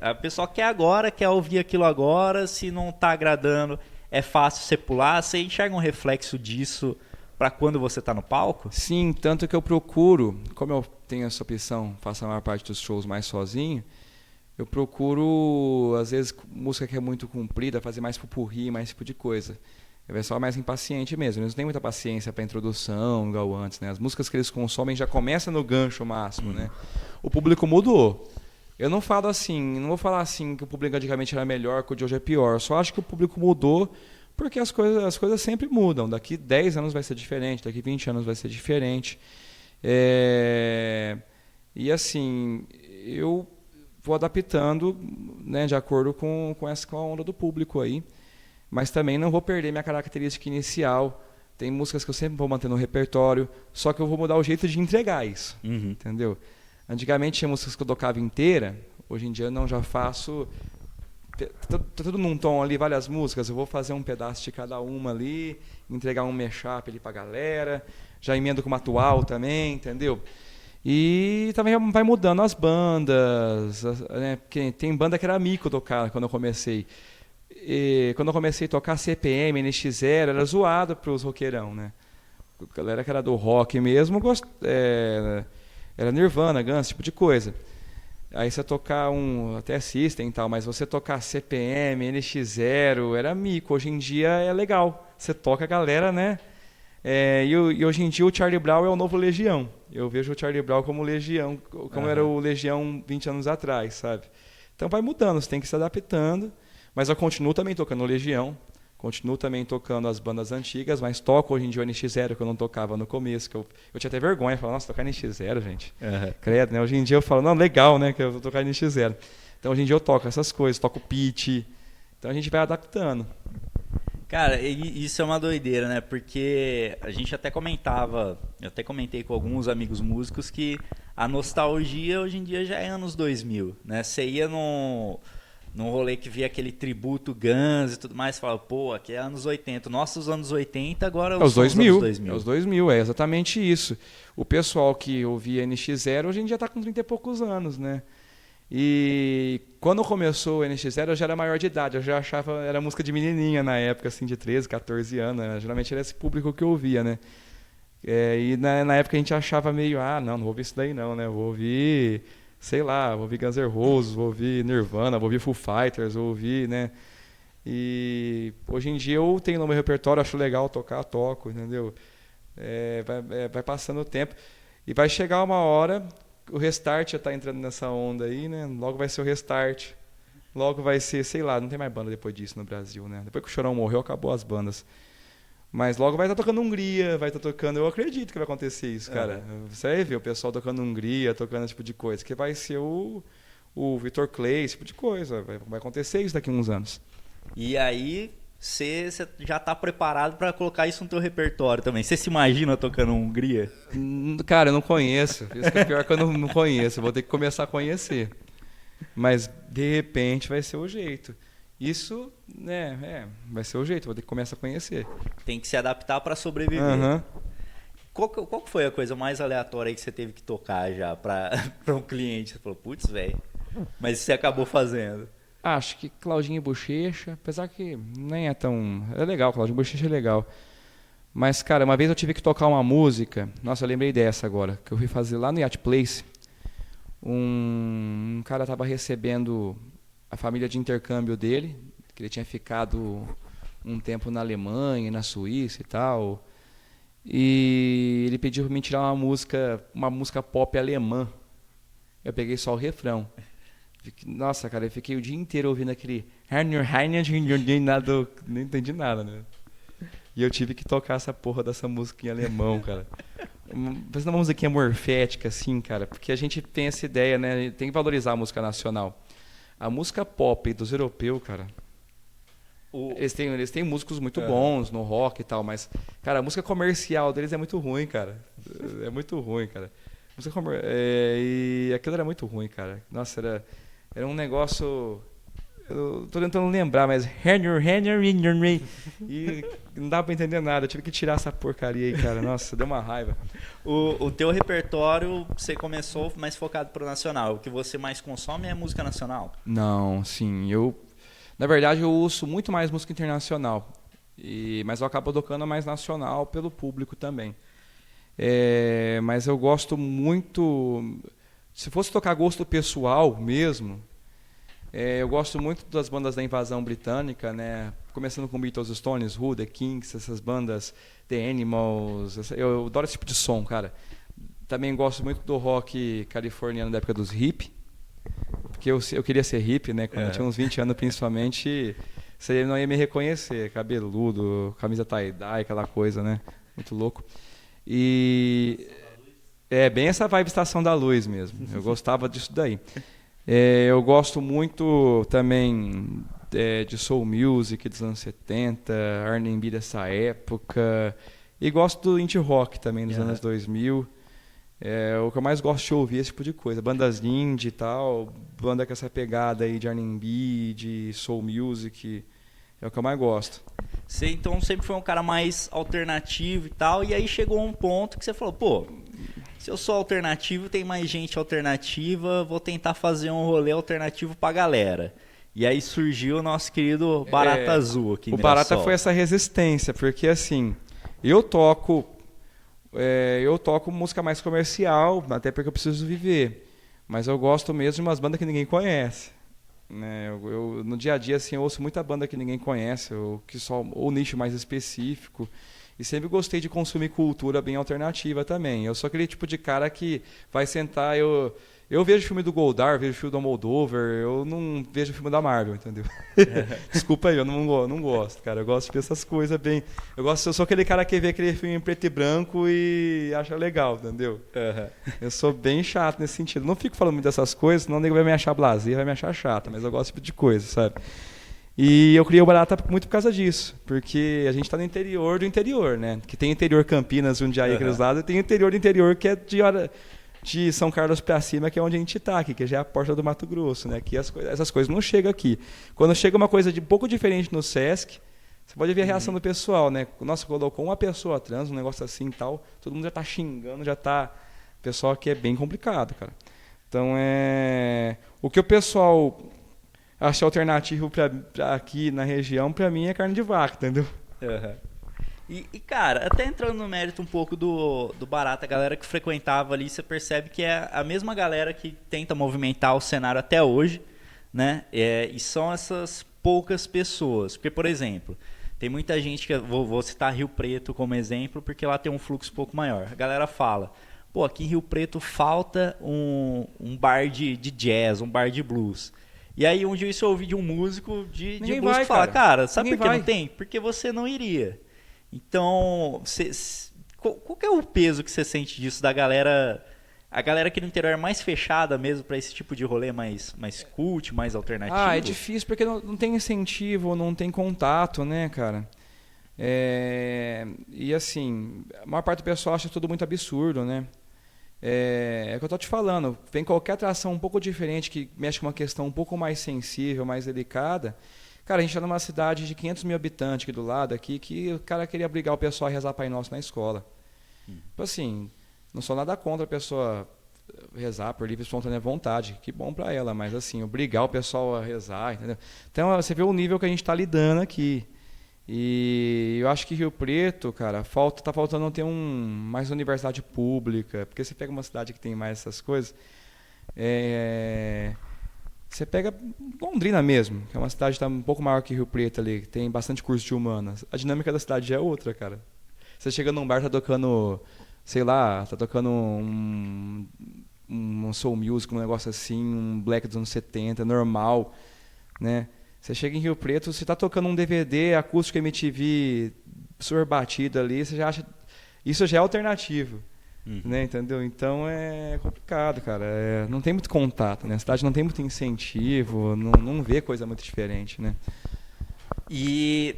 A pessoa quer agora, quer ouvir aquilo agora, se não tá agradando, é fácil você pular. Você enxerga um reflexo disso pra quando você tá no palco? Sim, tanto que eu procuro, como eu tenho essa opção, faço a maior parte dos shows mais sozinho, eu procuro, às vezes, música que é muito comprida, fazer mais pupurri, mais tipo de coisa. É pessoal mais impaciente mesmo, eles não têm muita paciência para introdução, igual antes, né? As músicas que eles consomem já começam no gancho máximo, né? O público mudou. Eu não falo assim, não vou falar assim que o público antigamente era melhor, que o de hoje é pior. Eu só acho que o público mudou porque as coisas sempre mudam. Daqui 10 anos vai ser diferente, daqui 20 anos vai ser diferente. E assim, eu vou adaptando, né, de acordo com a onda do público aí. Mas também não vou perder minha característica inicial. Tem músicas que eu sempre vou manter no repertório, só que eu vou mudar o jeito de entregar isso, entendeu? Antigamente tinha músicas que eu tocava inteira, hoje em dia eu não, já faço... Tá tudo num tom ali, várias músicas, eu vou fazer um pedaço de cada uma ali, entregar um mashup ali pra galera, já emendo com uma atual também, entendeu? E também vai mudando as bandas, né? Porque tem banda que era mico tocar quando eu comecei. E quando eu comecei a tocar CPM, NX0, era zoado pros roqueirão, né? A galera que era do rock mesmo, era Nirvana, Guns, tipo de coisa. Aí você tocar até System e tal, mas você tocar CPM, NX0, era mico. Hoje em dia é legal. Você toca a galera, né? E hoje em dia o Charlie Brown é o novo Legião. Eu vejo o Charlie Brown como Legião, como era o Legião 20 anos atrás, sabe? Então vai mudando, você tem que ir se adaptando. Mas eu continuo também tocando Legião, continuo também tocando as bandas antigas, mas toco hoje em dia o NX0, que eu não tocava no começo, que eu tinha até vergonha, falava, nossa, tocar NX0, gente. Credo, né? Hoje em dia eu falo, não, legal, né, que eu vou tocar NX0. Então hoje em dia eu toco essas coisas, toco pitch, então a gente vai adaptando. Cara, isso é uma doideira, né? Porque a gente até comentava, eu até comentei com alguns amigos músicos que a nostalgia hoje em dia já é anos 2000, né? Você ia num rolê que via aquele tributo Guns e tudo mais, falava, pô, aqui é anos 80. Nossos anos 80, agora os 2000. Anos 2000. É os 2000, é exatamente isso. O pessoal que ouvia NX0 hoje em dia está com 30 e poucos anos, né? E quando começou o NX0 eu já era maior de idade, eu já achava, era música de menininha na época, assim, de 13, 14 anos, né? Geralmente era esse público que eu ouvia, né? E na época a gente achava meio, não vou ouvir isso daí não, né? Vou ouvir... sei lá, vou ouvir Guns N' Roses, vou ouvir Nirvana, vou ouvir Foo Fighters, vou ouvir, né? E hoje em dia eu tenho no meu repertório, acho legal tocar, toco, entendeu? Vai passando o tempo e vai chegar uma hora, o Restart já tá entrando nessa onda aí, né? Logo vai ser o Restart, logo vai ser, sei lá, não tem mais banda depois disso no Brasil, né? Depois que o Chorão morreu, acabou as bandas. Mas logo vai estar tocando Hungria, vai estar tocando... Eu acredito que vai acontecer isso, cara. Você vai ver o pessoal tocando Hungria, tocando esse tipo de coisa. Que vai ser o Victor Clay, esse tipo de coisa. Vai acontecer isso daqui a uns anos. E aí, você já está preparado para colocar isso no teu repertório também. Você se imagina tocando Hungria? Cara, eu não conheço. Isso que é pior que eu não conheço. Eu vou ter que começar a conhecer. Mas, de repente, vai ser o jeito. Isso, né, vai ser o jeito, vou ter que começar a conhecer. Tem que se adaptar para sobreviver. Qual foi a coisa mais aleatória aí que você teve que tocar já para um cliente? Você falou, putz, velho, mas você acabou fazendo. Acho que Claudinho e Bochecha, apesar que nem é tão... É legal, Claudinho e Bochecha é legal. Mas, cara, uma vez eu tive que tocar uma música, nossa, eu lembrei dessa agora, que eu fui fazer lá no Yacht Place. Um cara estava recebendo... a família de intercâmbio dele, que ele tinha ficado um tempo na Alemanha, na Suíça e tal. E ele pediu para mim tirar uma música pop alemã. Eu peguei só o refrão. Nossa, cara, eu fiquei o dia inteiro ouvindo aquele... Nem entendi nada, né? E eu tive que tocar essa porra dessa música em alemão, cara. Fazendo uma musiquinha morfética, assim, cara. Porque a gente tem essa ideia, né? Tem que valorizar a música nacional. A música pop dos europeus, cara, eles têm músicos muito bons no rock e tal, mas, cara, a música comercial deles é muito ruim, cara. É muito ruim, cara. E aquilo era muito ruim, cara. Nossa, Era um negócio... Eu tô tentando lembrar, mas... E não dá pra entender nada. Eu tive que tirar essa porcaria aí, cara. Nossa, deu uma raiva. O teu repertório, você começou mais focado pro nacional. O que você mais consome é música nacional? Não, sim. Na verdade, eu ouço muito mais música internacional. Mas eu acabo tocando mais nacional pelo público também. Mas eu gosto muito... Se fosse tocar gosto pessoal mesmo... eu gosto muito das bandas da invasão britânica, né? Começando com Beatles, Stones, Who, The Kinks, essas bandas, The Animals. Eu adoro esse tipo de som, cara. Também gosto muito do rock californiano da época dos hip, porque eu queria ser hip, né? Quando eu tinha uns 20 anos, principalmente, você não ia me reconhecer, cabeludo, camisa tie-dye, aquela coisa, né? Muito louco. E bem essa vibe Estação da Luz mesmo. Eu gostava disso daí. Eu gosto muito também de soul music dos anos 70, R&B dessa época, e gosto do indie rock também dos anos 2000. O que eu mais gosto de ouvir é esse tipo de coisa, bandas indie e tal, banda com essa pegada aí de R&B, de soul music, é o que eu mais gosto. Você então sempre foi um cara mais alternativo e tal, e aí chegou um ponto que você falou, pô... Se eu sou alternativo, tem mais gente alternativa, vou tentar fazer um rolê alternativo pra galera. E aí surgiu o nosso querido Barata Azul aqui em O Mirassol. Barata foi essa resistência, porque assim, eu toco música mais comercial, até porque eu preciso viver. Mas eu gosto mesmo de umas bandas que ninguém conhece. Né? No dia a dia assim, eu ouço muita banda que ninguém conhece, ou nicho mais específico. E sempre gostei de consumir cultura bem alternativa também. Eu sou aquele tipo de cara que vai sentar... Eu vejo filme do Goldar, vejo filme do Moldover, eu não vejo filme da Marvel, entendeu? Desculpa aí, eu não gosto, cara. Eu gosto de ver essas coisas bem... Eu sou aquele cara que vê aquele filme em preto e branco e acha legal, entendeu? Eu sou bem chato nesse sentido. Não fico falando muito dessas coisas, senão o nego vai me achar blasé, vai me achar chata, mas eu gosto desse tipo de coisa, sabe? E eu criei o Barata muito por causa disso, porque a gente está no interior do interior, né? Que tem interior Campinas, Jundiaí, aqueles lados, e tem interior do interior que é de São Carlos para cima, que é onde a gente está aqui, que já é a porta do Mato Grosso, né? Que essas coisas não chegam aqui. Quando chega uma coisa de um pouco diferente no Sesc, você pode ver a reação do pessoal, né? Nossa, colocou uma pessoa trans, um negócio assim e tal, todo mundo já está xingando, já está... Pessoal que é bem complicado, cara. Então, o que o pessoal... acha alternativo pra aqui na região, pra mim é carne de vaca, entendeu? E cara, até entrando no mérito um pouco do Barata, a galera que frequentava ali, você percebe que é a mesma galera que tenta movimentar o cenário até hoje, né? E são essas poucas pessoas. Porque, por exemplo, tem muita gente que... Vou citar Rio Preto como exemplo, porque lá tem um fluxo um pouco maior. A galera fala, pô, aqui em Rio Preto falta um bar de jazz, um bar de blues. E aí um dia isso eu ouvi de um músico de blues que fala, cara, sabe por que não tem? Porque você não iria. Então, qual que é o peso que você sente disso da galera... A galera aqui no interior é mais fechada mesmo para esse tipo de rolê mais cult, mais alternativo? É difícil porque não tem incentivo, não tem contato, né, cara? E assim, a maior parte do pessoal acha tudo muito absurdo, né? É o que eu tô te falando, vem qualquer atração um pouco diferente que mexe com uma questão um pouco mais sensível, mais delicada. Cara, a gente tá numa cidade de 500 mil habitantes aqui do lado, aqui, que o cara queria obrigar o pessoal a rezar Pai Nosso na escola. Tipo assim, não sou nada contra a pessoa rezar por livre e espontânea vontade, que bom pra ela, mas assim, obrigar o pessoal a rezar, entendeu? Então você vê o nível que a gente tá lidando aqui. E eu acho que Rio Preto, cara, tá faltando ter mais universidade pública, porque você pega uma cidade que tem mais essas coisas, você pega Londrina mesmo, que é uma cidade que tá um pouco maior que Rio Preto ali, que tem bastante curso de humanas. A dinâmica da cidade já é outra, cara. Você chega num bar, tá tocando, sei lá, um soul music, um negócio assim, um black dos anos 70, normal, né? Você chega em Rio Preto, você está tocando um DVD acústico MTV super batido ali, você já acha... Isso já é alternativo, né? Entendeu? Então é complicado, cara. Não tem muito contato, né? A cidade não tem muito incentivo, não vê coisa muito diferente, né? E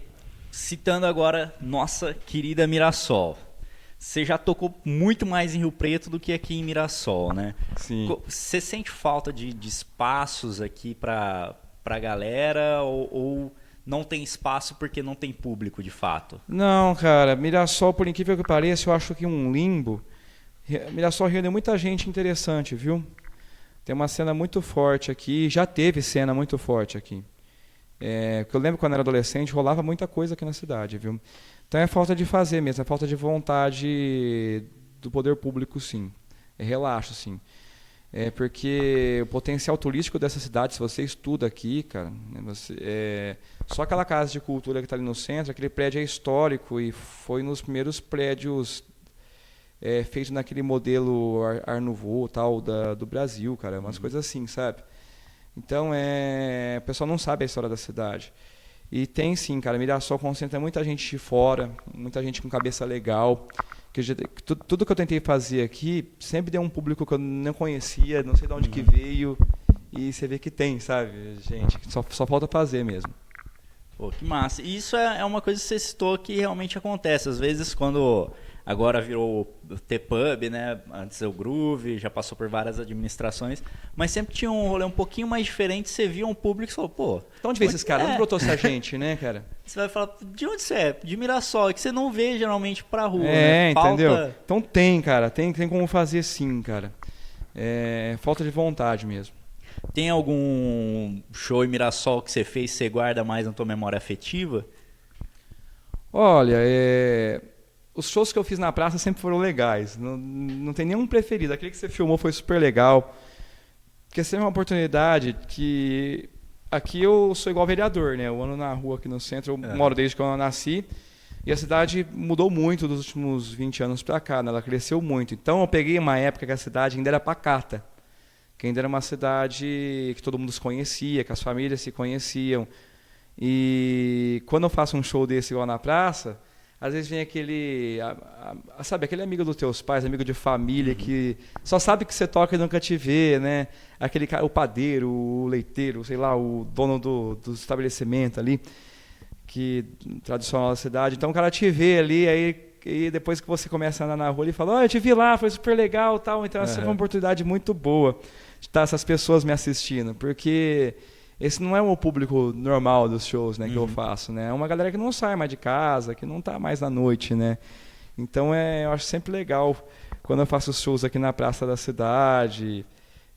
citando agora nossa querida Mirassol, Você já tocou muito mais em Rio Preto do que aqui em Mirassol, né? Sim. Você sente falta de espaços aqui pra galera ou não tem espaço porque não tem público de fato? Não, cara, Mirassol, por incrível que pareça, eu acho que um limbo. Mirassol reúne muita gente interessante, viu? Tem uma cena muito forte aqui, já teve cena muito forte aqui. Porque eu lembro quando eu era adolescente, rolava muita coisa aqui na cidade, viu? Então é falta de fazer mesmo, é falta de vontade do poder público, sim. É relaxo, sim. Porque o potencial turístico dessa cidade, se você estuda aqui, cara, só aquela casa de cultura que está ali no centro, aquele prédio é histórico e foi nos primeiros prédios feitos naquele modelo Art Nouveau tal, do Brasil, cara, umas coisas assim, sabe? Então, o pessoal não sabe a história da cidade. E tem sim, cara, Mirassol concentra muita gente de fora, muita gente com cabeça legal. Tudo que eu tentei fazer aqui sempre deu um público que eu não conhecia, não sei de onde que veio. E você vê que tem, sabe, gente? Só falta fazer mesmo. Pô, que massa. E isso é uma coisa que você citou que realmente acontece. Às vezes, quando agora virou o T-Pub, né? Antes é o Groove, já passou por várias administrações. Mas sempre tinha um rolê um pouquinho mais diferente. Você via um público e falou, pô... Então onde veio esses caras? Onde brotou essa gente, né, cara? Você vai falar, de onde você é? De Mirassol, que você não vê geralmente pra rua, né? Entendeu? Então tem, cara. Tem como fazer sim, cara. Falta de vontade mesmo. Tem algum show em Mirassol que você fez e você guarda mais na tua memória afetiva? Olha, os shows que eu fiz na praça sempre foram legais. Não tem nenhum preferido. Aquele que você filmou foi super legal. Porque sempre é uma oportunidade que... Aqui eu sou igual vereador, né? Eu ando na rua aqui no centro, eu moro desde que eu nasci. E a cidade mudou muito dos últimos 20 anos para cá, né? Ela cresceu muito. Então eu peguei uma época que a cidade ainda era pacata. Que ainda era uma cidade que todo mundo se conhecia, que as famílias se conheciam. E quando eu faço um show desse igual na praça, às vezes vem aquele, sabe, aquele amigo dos teus pais, amigo de família, que só sabe que você toca e nunca te vê, né? Aquele cara, o padeiro, o leiteiro, sei lá, o dono do estabelecimento ali, que tradicional da cidade. Então o cara te vê ali, aí e depois que você começa a andar na rua, ele fala, eu te vi lá, foi super legal, tal. Então essa é uma oportunidade muito boa de estar essas pessoas me assistindo, porque esse não é o público normal dos shows, né, que eu faço, né? É uma galera que não sai mais de casa, que não está mais na noite, né? Então eu acho sempre legal quando eu faço shows aqui na praça da cidade.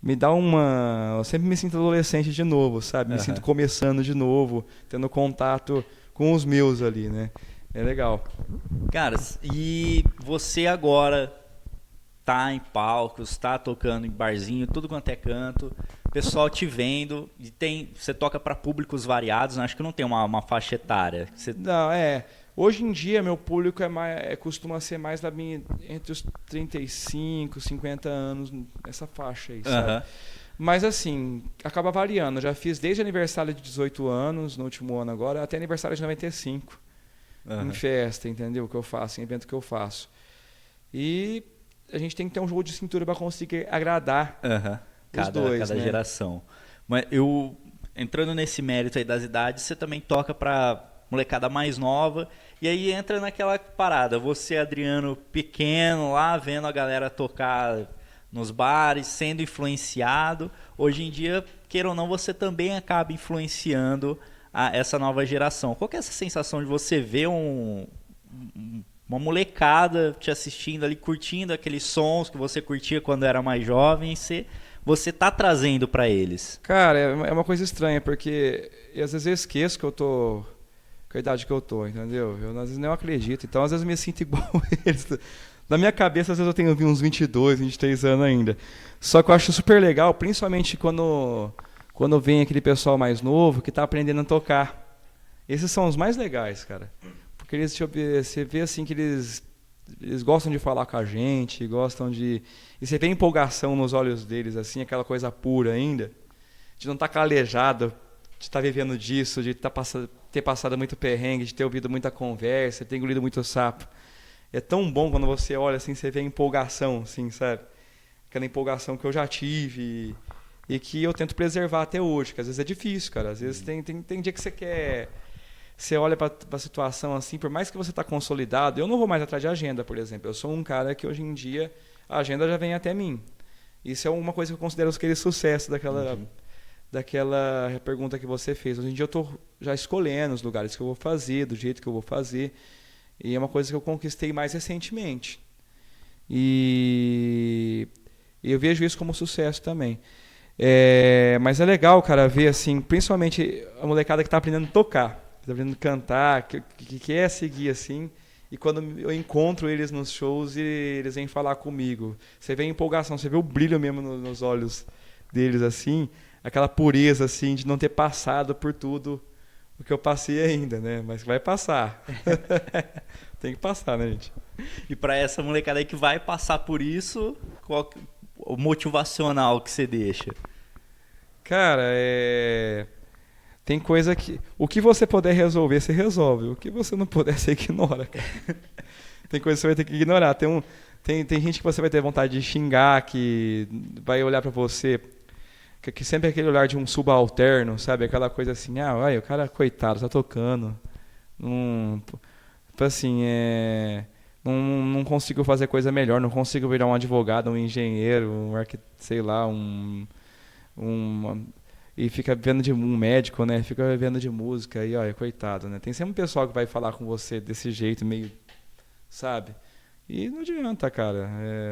Me dá eu sempre me sinto adolescente de novo, sabe? Me sinto começando de novo, tendo contato com os meus ali, né? É legal. Cara, e você agora tá em palcos, tá tocando em barzinho, tudo quanto é canto, pessoal te vendo, e você toca para públicos variados, né? Acho que não tem uma faixa etária. Não, hoje em dia meu público costuma ser mais entre os 35, 50 anos, essa faixa aí, sabe? Mas assim, acaba variando. Eu já fiz desde aniversário de 18 anos, no último ano agora, até aniversário de 95. Em festa, entendeu? Que eu faço, em evento que eu faço. E a gente tem que ter um jogo de cintura para conseguir agradar os dois, cada né? geração. Mas entrando nesse mérito aí das idades, você também toca para molecada mais nova, e aí entra naquela parada, você, Adriano, pequeno lá, vendo a galera tocar nos bares, sendo influenciado. Hoje em dia, queira ou não, você também acaba influenciando essa nova geração. Qual que é essa sensação de você ver uma molecada te assistindo ali, curtindo aqueles sons que você curtia quando era mais jovem, você tá trazendo para eles? Cara, é uma coisa estranha, porque às vezes eu esqueço que eu tô com a idade que eu tô, entendeu? Eu às vezes não acredito, então às vezes eu me sinto igual eles. Na minha cabeça, às vezes eu tenho uns 22, 23 anos ainda. Só que eu acho super legal, principalmente quando vem aquele pessoal mais novo que está aprendendo a tocar. Esses são os mais legais, cara. Porque você vê assim que eles gostam de falar com a gente, gostam de... E você vê a empolgação nos olhos deles, assim, aquela coisa pura ainda, de não estar calejado, de estar vivendo disso, de ter passado muito perrengue, de ter ouvido muita conversa, de ter engolido muito sapo. É tão bom quando você olha assim, você vê a empolgação, assim, sabe? Aquela empolgação que eu já tive e que eu tento preservar até hoje, que às vezes é difícil, cara. Às vezes tem dia que você você olha para a situação assim, por mais que você está consolidado, eu não vou mais atrás de agenda, por exemplo. Eu sou um cara que hoje em dia a agenda já vem até mim. Isso é uma coisa que eu considero aquele sucesso daquela pergunta que você fez. Hoje em dia eu estou já escolhendo os lugares que eu vou fazer, do jeito que eu vou fazer. E é uma coisa que eu conquistei mais recentemente. E eu vejo isso como sucesso também. Mas é legal, cara, ver assim, principalmente a molecada que está aprendendo a tocar, que está aprendendo a cantar, que quer seguir assim. E quando eu encontro eles nos shows, eles vêm falar comigo. Você vê a empolgação, você vê o brilho mesmo nos olhos deles assim, aquela pureza assim de não ter passado por tudo o que eu passei ainda, né? Mas vai passar. Tem que passar, né, gente? E para essa molecada aí que vai passar por isso, qual o motivacional que você deixa? Cara, tem coisa que... O que você puder resolver, você resolve. O que você não puder, você ignora, cara. Tem coisa que você vai ter que ignorar. Tem gente que você vai ter vontade de xingar, que vai olhar pra você... Que sempre é aquele olhar de um subalterno, sabe? Aquela coisa assim, olha, o cara, coitado, tá tocando. Assim, não consigo fazer coisa melhor, não consigo virar um advogado, um engenheiro, sei lá, e fica vivendo de um médico, né? Fica vivendo de música e olha, coitado, né? Tem sempre um pessoal que vai falar com você desse jeito, meio, sabe? E não adianta, cara.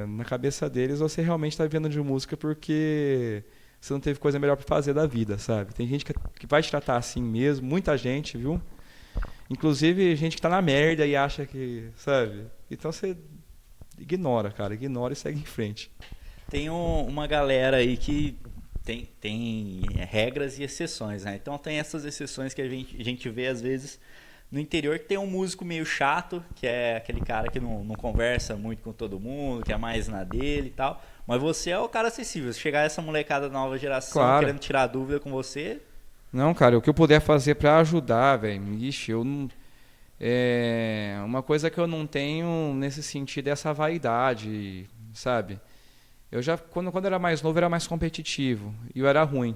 Na cabeça deles, você realmente está vivendo de música porque você não teve coisa melhor para fazer da vida, sabe? Tem gente que vai te tratar assim mesmo, muita gente, viu? Inclusive gente que tá na merda e acha que, sabe? Então você ignora, cara, ignora e segue em frente. Tem uma galera aí que tem regras e exceções, né? Então tem essas exceções que a gente vê às vezes no interior, que tem um músico meio chato, que é aquele cara que não conversa muito com todo mundo, que é mais na dele e tal. Mas você é o cara acessível. Se chegar essa molecada da nova geração querendo tirar dúvida com você... Não, cara, o que eu puder fazer pra ajudar, velho, ixi, eu não... Uma coisa que eu não tenho nesse sentido é essa vaidade, sabe? Eu já, quando eu era mais novo, era mais competitivo. E eu era ruim.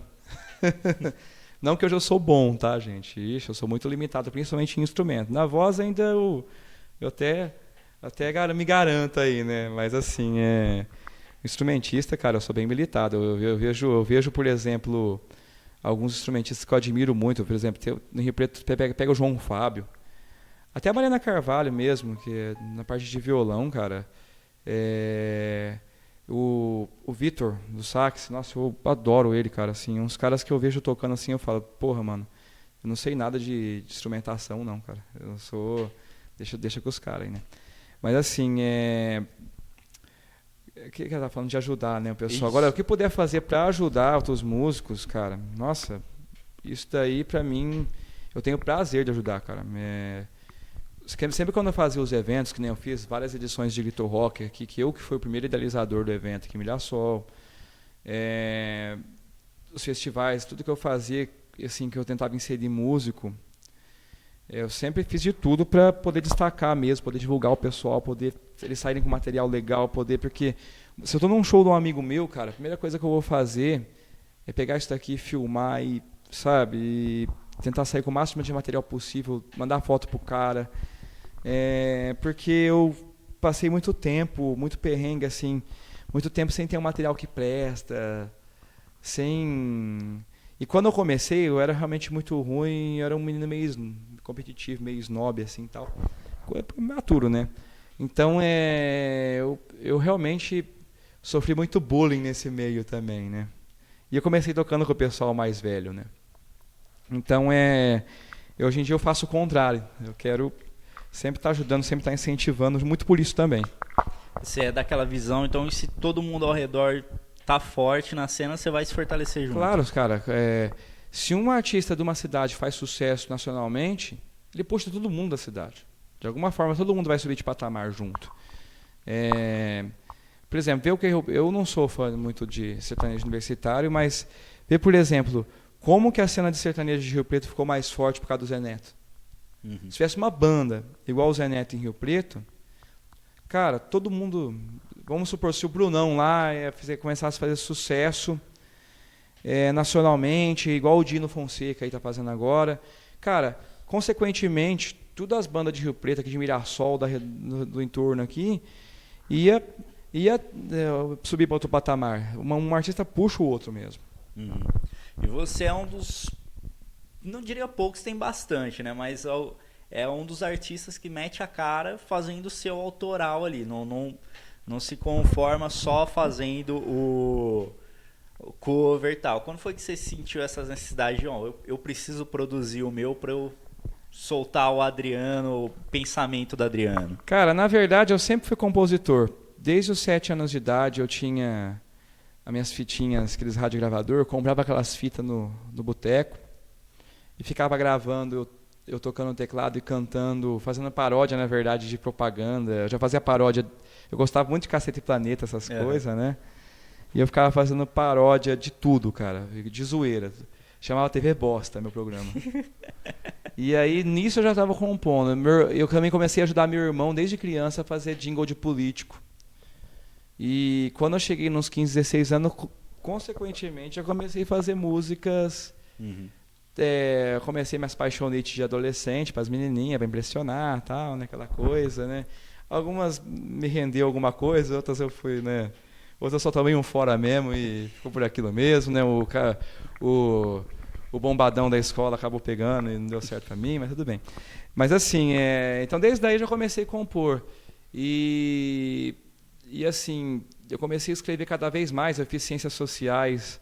Não que hoje eu sou bom, tá, gente? Ixi, eu sou muito limitado, principalmente em instrumento. Na voz ainda eu até me garanto aí, né? Mas assim, instrumentista, cara, eu sou bem militado. Eu vejo, por exemplo, alguns instrumentistas que eu admiro muito. Por exemplo, no Rio Preto, pega o João Fábio. Até a Mariana Carvalho mesmo, que é na parte de violão, cara. O Vitor, do sax, nossa, eu adoro ele, cara, assim, uns caras que eu vejo tocando assim, eu falo, porra, mano, eu não sei nada de instrumentação, não, cara, eu sou, deixa com os caras aí, né, mas assim, o que ela tá falando de ajudar, né, o pessoal, isso. Agora, o que puder fazer para ajudar outros músicos, cara, nossa, isso daí, pra mim, eu tenho prazer de ajudar, cara, sempre quando eu fazia os eventos, que nem eu fiz várias edições de Guitar Rock aqui, que fui o primeiro idealizador do evento aqui em Mirassol, os festivais, tudo que eu fazia, assim, que eu tentava inserir músico, eu sempre fiz de tudo para poder destacar mesmo, poder divulgar o pessoal, poder eles saírem com material legal, porque se eu estou num show de um amigo meu, cara, a primeira coisa que eu vou fazer é pegar isso daqui, filmar e, sabe, e tentar sair com o máximo de material possível, mandar foto pro cara, porque eu passei muito tempo, muito perrengue, assim, muito tempo sem ter um material que presta, E quando eu comecei, eu era realmente muito ruim, eu era um menino meio competitivo, meio snob, assim, tal, maturo, né? Então, eu realmente sofri muito bullying nesse meio também, né? E eu comecei tocando com o pessoal mais velho, né? Então, hoje em dia eu faço o contrário. Eu quero sempre estar ajudando, sempre estar incentivando, muito por isso também. Você é daquela visão, então, se todo mundo ao redor tá forte na cena, você vai se fortalecer junto. Claro, cara. Se um artista de uma cidade faz sucesso nacionalmente, ele puxa todo mundo da cidade. De alguma forma, todo mundo vai subir de patamar junto. Por exemplo, ver o que eu não sou fã muito de sertanejo universitário, mas ver, por exemplo, como que a cena de sertanejo de Rio Preto ficou mais forte por causa do Zé Neto. Uhum. Se tivesse uma banda igual o Zé Neto em Rio Preto, cara, todo mundo... Vamos supor, se o Brunão lá começasse a fazer sucesso nacionalmente, igual o Dino Fonseca aí tá fazendo agora, cara, consequentemente, todas as bandas de Rio Preto, aqui de Mirassol, do entorno aqui, ia subir para outro patamar. Um artista puxa o outro mesmo. Uhum. E você é um dos, não diria poucos, tem bastante, né? Mas é um dos artistas que mete a cara fazendo o seu autoral ali. Não se conforma só fazendo o cover e tal. Quando foi que você sentiu essa necessidade de, eu preciso produzir o meu para eu soltar o Adriano, o pensamento do Adriano? Cara, na verdade eu sempre fui compositor. Desde os 7 anos de idade eu tinha as minhas fitinhas, aqueles radiogravador, eu comprava aquelas fitas no boteco e ficava gravando eu tocando teclado e cantando, fazendo paródia, na verdade, de propaganda. Eu já fazia paródia, eu gostava muito de Cacete e Planeta, essas coisas, né? E eu ficava fazendo paródia de tudo, cara, de zoeira. Chamava TV Bosta, meu programa. E aí, nisso eu já estava compondo. Eu também comecei a ajudar meu irmão, desde criança, a fazer jingle de político. E quando eu cheguei nos 15, 16 anos, consequentemente, eu comecei a fazer músicas. Eu comecei minhas paixonetes de adolescente, para as menininhas, para impressionar, tal, né, aquela coisa, né? Algumas me rendeu alguma coisa, outras eu fui, né? Outras só tomei um fora mesmo e ficou por aquilo mesmo, né? O bombadão da escola acabou pegando e não deu certo para mim, mas tudo bem. Mas assim, então desde daí eu já comecei a compor. E assim, eu comecei a escrever cada vez mais, eu fiz ciências sociais,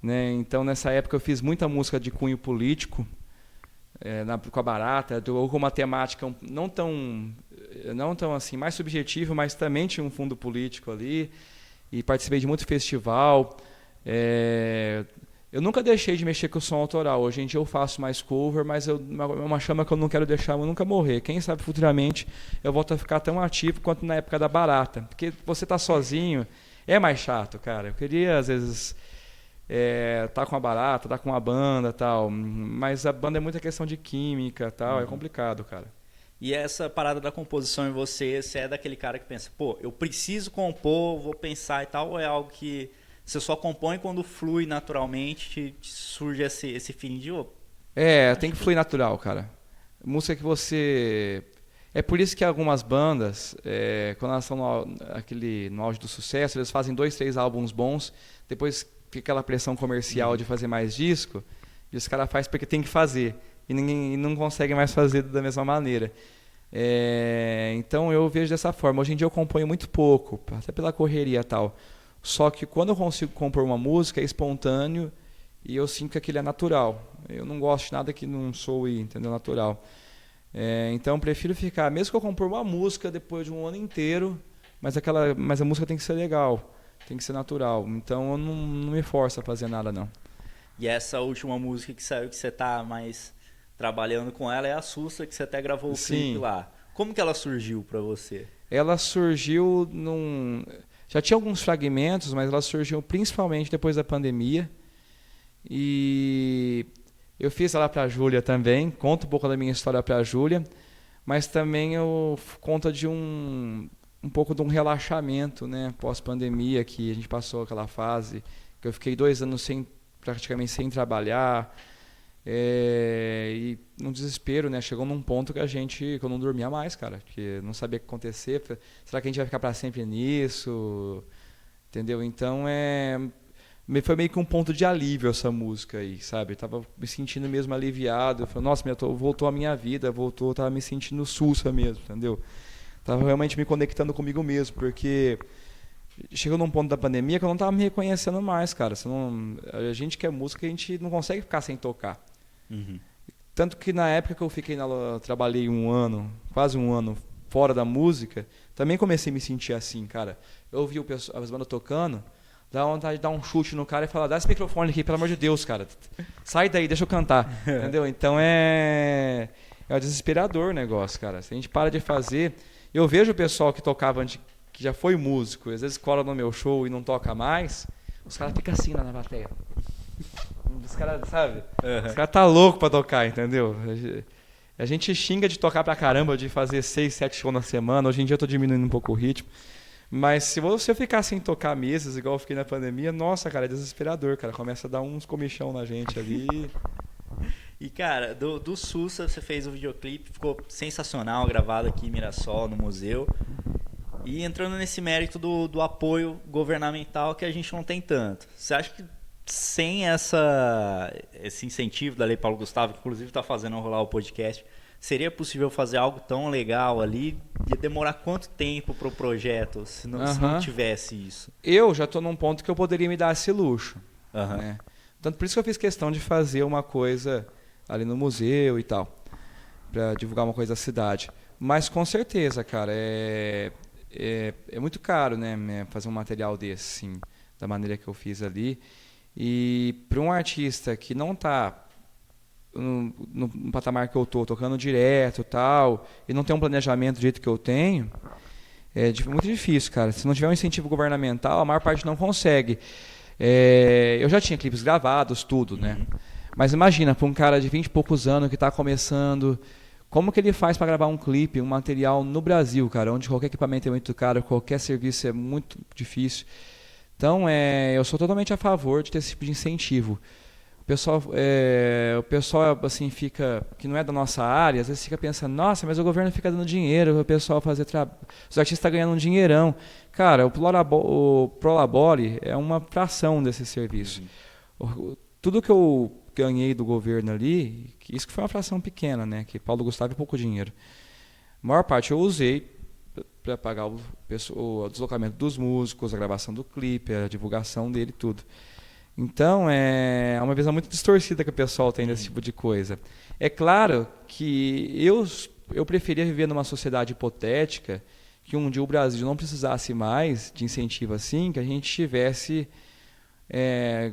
né? Então nessa época eu fiz muita música de cunho político, com a Barata, ou com uma temática não tão assim, mais subjetiva, mas também tinha um fundo político ali, e participei de muito festival. Eu nunca deixei de mexer com o som autoral. Hoje em dia eu faço mais cover, mas é uma chama que eu não quero deixar nunca morrer. Quem sabe futuramente eu volto a ficar tão ativo quanto na época da Barata. Porque você tá sozinho é mais chato, cara. Eu queria, às vezes, tá com a Barata, tá com a banda e tal. Mas a banda é muita questão de química e tal. É complicado, cara. E essa parada da composição em você é daquele cara que pensa, pô, eu preciso compor, vou pensar e tal, ou é algo que você só compõe quando flui naturalmente, surge esse feeling de... Tem que fluir natural, cara. Música que você... É por isso que algumas bandas, quando elas estão no auge do sucesso, eles fazem 2, 3 álbuns bons, depois fica aquela pressão comercial de fazer mais disco, e os caras fazem porque tem que fazer, e ninguém não consegue mais fazer da mesma maneira. Então eu vejo dessa forma. Hoje em dia eu componho muito pouco, até pela correria e tal. Só que quando eu consigo compor uma música é espontâneo e eu sinto que aquilo é natural. Eu não gosto de nada que não soe, entendeu, natural. Então eu prefiro ficar, mesmo que eu compor uma música depois de um ano inteiro, mas a música tem que ser legal, tem que ser natural. Então eu não me forço a fazer nada, não. E essa última música que saiu, que você tá mais trabalhando com ela, é a Sussa, que você até gravou o clipe lá. Como que ela surgiu pra você? Ela surgiu Já tinha alguns fragmentos, mas ela surgiu principalmente depois da pandemia. E eu fiz ela para a Júlia também, conto um pouco da minha história para a Júlia, mas também eu conto de um pouco de um relaxamento, né, pós-pandemia, que a gente passou aquela fase, que eu fiquei 2 anos praticamente sem trabalhar, e num desespero, né, chegou num ponto que eu não dormia mais, cara, porque não sabia o que ia acontecer. Será que a gente vai ficar para sempre nisso? Entendeu? Então foi meio que um ponto de alívio essa música aí, sabe? Eu tava me sentindo mesmo aliviado. Eu falei, nossa, voltou a minha vida, tava me sentindo sussa mesmo, entendeu? Tava realmente me conectando comigo mesmo, porque chegou num ponto da pandemia que eu não tava me reconhecendo mais, cara. A gente que é música, a gente não consegue ficar sem tocar. Tanto que na época que eu trabalhei quase um ano fora da música, também comecei a me sentir assim, cara. Eu ouvi as bandas tocando, dá vontade de dar um chute no cara e falar, dá esse microfone aqui, pelo amor de Deus, cara. Sai daí, deixa eu cantar. Entendeu? Então é desesperador o negócio, cara. Se a gente para de fazer... Eu vejo o pessoal que tocava antes, que já foi músico, às vezes cola no meu show e não toca mais, os caras ficam assim lá na plateia. Os caras, sabe? Os caras tá louco pra tocar, entendeu? A gente xinga de tocar pra caramba, de fazer 6, 7 shows na semana. Hoje em dia eu tô diminuindo um pouco o ritmo. Mas se você ficar sem tocar meses, igual eu fiquei na pandemia, nossa, cara, é desesperador, cara. Começa a dar uns comichão na gente ali. E, cara, do Sussa, você fez o videoclipe, ficou sensacional, gravado aqui em Mirassol, no museu. E entrando nesse mérito do apoio governamental que a gente não tem tanto. Você acha que sem esse incentivo da Lei Paulo Gustavo, que inclusive está fazendo rolar o podcast, seria possível fazer algo tão legal ali? Ia demorar quanto tempo para o projeto se não tivesse isso? Eu já estou num ponto que eu poderia me dar esse luxo. Né? Tanto por isso que eu fiz questão de fazer uma coisa ali no museu e tal, para divulgar uma coisa da cidade. Mas com certeza, cara, é muito caro, né, fazer um material desse, sim, da maneira que eu fiz ali. E para um artista que não está no patamar que eu estou, tocando direto e tal, e não tem um planejamento do jeito que eu tenho, é muito difícil, cara. Se não tiver um incentivo governamental, a maior parte não consegue. Eu já tinha clipes gravados, tudo, né? Mas imagina, para um cara de 20 e poucos anos que está começando, como que ele faz para gravar um clipe, um material no Brasil, cara, onde qualquer equipamento é muito caro, qualquer serviço é muito difícil. Então, eu sou totalmente a favor de ter esse tipo de incentivo. O pessoal assim, que não é da nossa área, às vezes fica pensando, nossa, mas o governo fica dando dinheiro para o pessoal fazer trabalho. Os artistas estão ganhando um dinheirão. Cara, o Prolabore é uma fração desse serviço. Tudo que eu ganhei do governo ali, isso que foi uma fração pequena, né? Que Paulo Gustavo é pouco dinheiro. A maior parte eu usei para pagar o deslocamento dos músicos, a gravação do clipe, a divulgação dele, tudo. Então, é uma visão muito distorcida que o pessoal tem desse tipo de coisa. É claro que eu preferia viver numa sociedade hipotética, que um dia o Brasil não precisasse mais de incentivo assim, que a gente tivesse,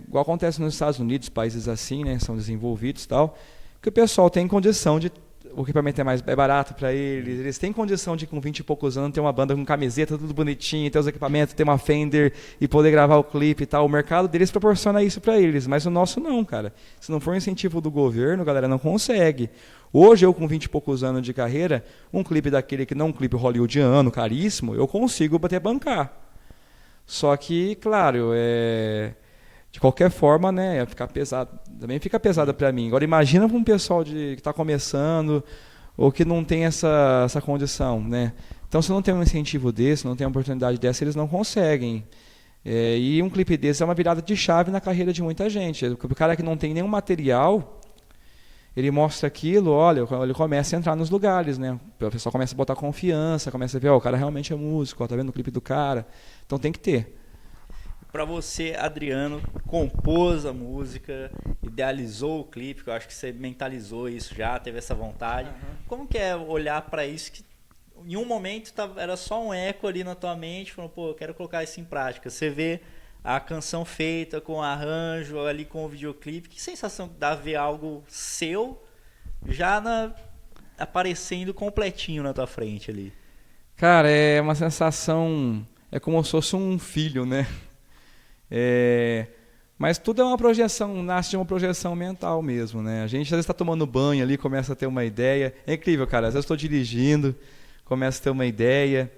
igual acontece nos Estados Unidos, países assim, né, são desenvolvidos e tal, que o pessoal tem condição de... O equipamento é barato para eles têm condição de, com 20 e poucos anos, ter uma banda com camiseta, tudo bonitinho, ter os equipamentos, ter uma Fender e poder gravar o clipe e tal. O mercado deles proporciona isso para eles, mas o nosso não, cara. Se não for um incentivo do governo, a galera não consegue. Hoje, eu com 20 e poucos anos de carreira, um clipe daquele que não é um clipe hollywoodiano, caríssimo, eu consigo bancar. Só que, claro, de qualquer forma, né, ia ficar pesado. Também fica pesada para mim. Agora imagina para um pessoal que está começando ou que não tem essa condição, né? Então, se não tem um incentivo desse, não tem uma oportunidade dessa, eles não conseguem. E um clipe desse é uma virada de chave na carreira de muita gente. O cara que não tem nenhum material, ele mostra aquilo, olha, ele começa a entrar nos lugares, né? O pessoal começa a botar confiança, começa a ver, o cara realmente é músico, tá vendo o clipe do cara. Então tem que ter. Para você, Adriano, compôs a música, idealizou o clipe, que eu acho que você mentalizou isso já, teve essa vontade. Como que é olhar para isso que em um momento era só um eco ali na tua mente, falando, pô, eu quero colocar isso em prática. Você vê a canção feita com o arranjo, ali com o videoclipe, que sensação dá ver algo seu já aparecendo completinho na tua frente ali? Cara, é uma sensação, é como se fosse um filho, né? Mas tudo é uma projeção, nasce de uma projeção mental mesmo, né? A gente às vezes está tomando banho ali, começa a ter uma ideia. É incrível, cara. Às vezes estou dirigindo, começa a ter uma ideia,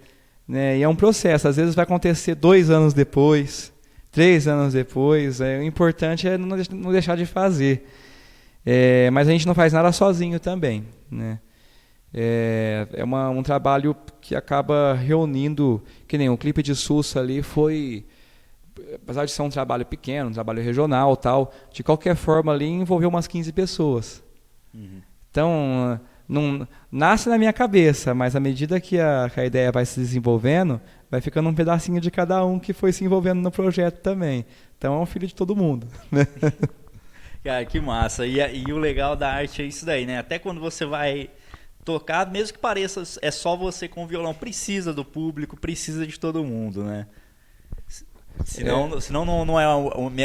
né? E é um processo. Às vezes vai acontecer 2 anos depois, 3 anos depois. O importante é não deixar de fazer. Mas a gente não faz nada sozinho também, né? Um trabalho que acaba reunindo, que nem o clipe de Sussa ali foi... Apesar de ser um trabalho pequeno, um trabalho regional tal, de qualquer forma ali envolveu umas 15 pessoas. Então, não nasce na minha cabeça, mas à medida que a ideia vai se desenvolvendo, vai ficando um pedacinho de cada um que foi se envolvendo no projeto também. Então é um filho de todo mundo. Né? Cara, que massa. E o legal da arte é isso daí, né? Até quando você vai tocar, mesmo que pareça é só você com o violão, precisa do público, precisa de todo mundo, né? Senão não é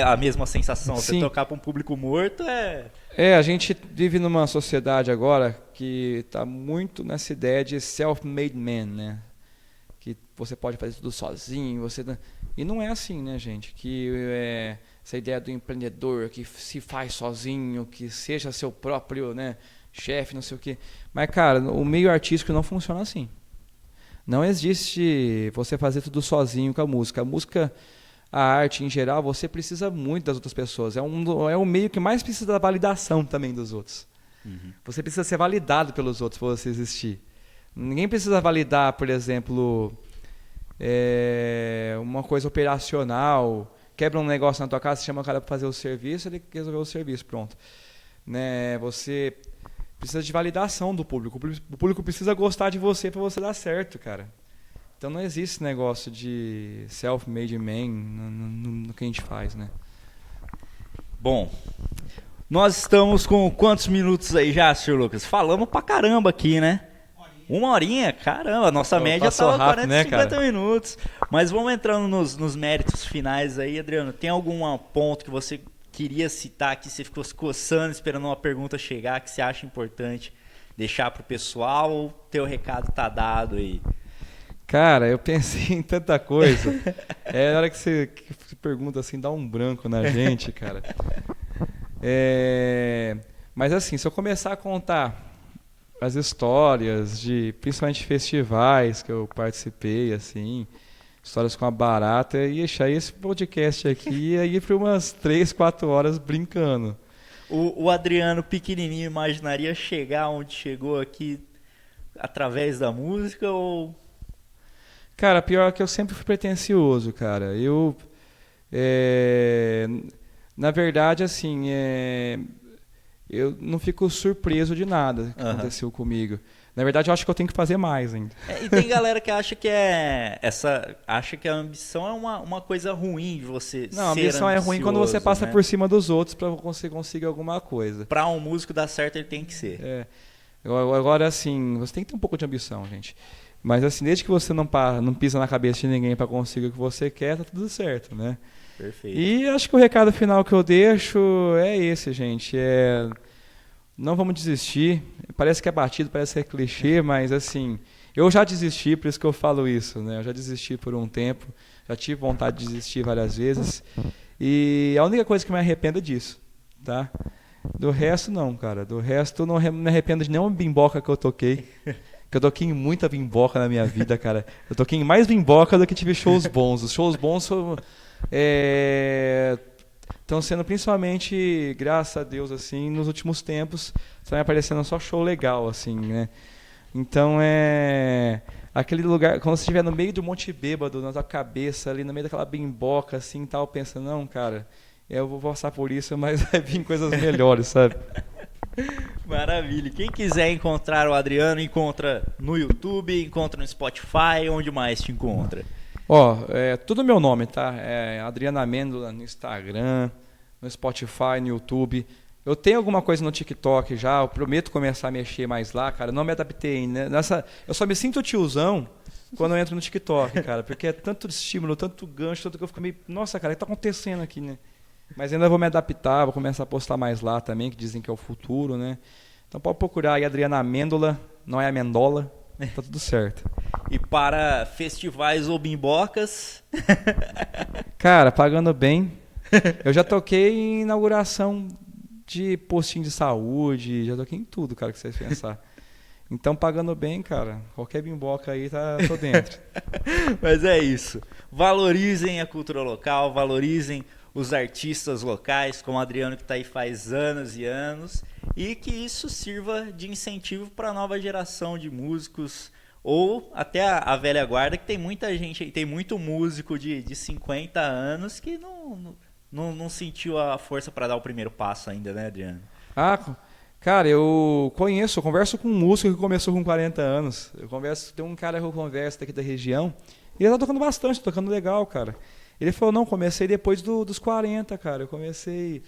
a mesma sensação. Sim. Você tocar para um público morto a gente vive numa sociedade agora que está muito nessa ideia de self-made man, né? Que você pode fazer tudo sozinho. E não é assim, né, gente? Que essa ideia do empreendedor que se faz sozinho, que seja seu próprio, né, chefe, não sei o quê. Mas, cara, o meio artístico não funciona assim. Não existe você fazer tudo sozinho com a música. A música... A arte, em geral, você precisa muito das outras pessoas. É o meio que mais precisa da validação também dos outros. Você precisa ser validado pelos outros para você existir. Ninguém precisa validar, por exemplo, uma coisa operacional. Quebra um negócio na tua casa, você chama o cara para fazer o serviço, ele resolveu o serviço, pronto. Né? Você precisa de validação do público. O público precisa gostar de você para você dar certo, cara. Então não existe esse negócio de self-made man no que a gente faz, né? Bom, nós estamos com quantos minutos aí já, Sr. Lucas? Falamos pra caramba aqui, né? Uma horinha? Caramba, a nossa média estava 40, né, 50 minutos. Mas vamos entrando nos méritos finais aí, Adriano. Tem algum ponto que você queria citar, que você ficou se coçando, esperando uma pergunta chegar, que você acha importante deixar pro pessoal, ou teu recado tá dado aí? Cara, eu pensei em tanta coisa. Na hora que você pergunta assim, dá um branco na gente, cara. Mas assim, se eu começar a contar as histórias de, principalmente festivais que eu participei, assim, histórias com a barata, e deixar esse podcast aqui aí por umas 3, 4 horas brincando. O Adriano pequenininho imaginaria chegar onde chegou aqui através da música ou... Cara, pior que eu sempre fui pretencioso, cara. Na verdade, assim, eu não fico surpreso de nada que aconteceu comigo. Na verdade, eu acho que eu tenho que fazer mais ainda. E tem galera que acha que acha que a ambição é uma coisa ruim de você ser. Não, a ambição é ruim quando você passa, né, por cima dos outros para você conseguir alguma coisa. Para um músico dar certo, ele tem que ser. Agora, assim, você tem que ter um pouco de ambição, gente. Mas assim, desde que você não pisa na cabeça de ninguém para conseguir o que você quer, tá tudo certo, né? Perfeito. E acho que o recado final que eu deixo é esse, gente. Não vamos desistir. Parece que é batido, parece que é clichê, mas assim, eu já desisti, por isso que eu falo isso, né? Eu já desisti por um tempo, já tive vontade de desistir várias vezes. E a única coisa que me arrependo é disso, tá? Do resto não, cara. Do resto não me arrependo de nenhuma bimboca que eu toquei. Que eu toquei em muita bimboca na minha vida, cara. Eu toquei em mais bimboca do que tive shows bons. Os shows bons estão sendo principalmente, graças a Deus, assim, nos últimos tempos, estão aparecendo só show legal, assim, né? Então aquele lugar, quando você estiver no meio do monte bêbado, na tua cabeça, ali no meio daquela bimboca, assim, tal, pensa, não, cara, eu vou passar por isso, mas vai vir coisas melhores, sabe? Maravilha. Quem quiser encontrar o Adriano, encontra no YouTube, encontra no Spotify, onde mais te encontra? Tudo meu nome, tá? Adriano Amêndola no Instagram, no Spotify, no YouTube. Eu tenho alguma coisa no TikTok já, eu prometo começar a mexer mais lá, cara. Não me adaptei, né? Eu só me sinto tiozão quando eu entro no TikTok, cara, porque é tanto estímulo, tanto gancho, tanto que eu fico meio, nossa, cara, o que tá acontecendo aqui, né? Mas ainda vou me adaptar, vou começar a postar mais lá também, que dizem que é o futuro, né? Então pode procurar aí Adriana Amêndola, não é Amendola, tá tudo certo. E para festivais ou bimbocas? Cara, pagando bem. Eu já toquei em inauguração de postinho de saúde, já toquei em tudo, cara, que vocês pensar. Então, pagando bem, cara, qualquer bimboca aí, tô dentro. Mas é isso. Valorizem a cultura local, valorizem os artistas locais, como o Adriano, que está aí faz anos e anos, e que isso sirva de incentivo para a nova geração de músicos, ou até a velha guarda, que tem muita gente aí, tem muito músico de 50 anos que não sentiu a força para dar o primeiro passo ainda, né, Adriano? Cara, eu converso com um músico que começou com 40 anos. Tem um cara que eu converso daqui da região, e ele tá tocando bastante, tocando legal, cara. Ele falou, não, comecei depois dos 40, cara. Eu comecei...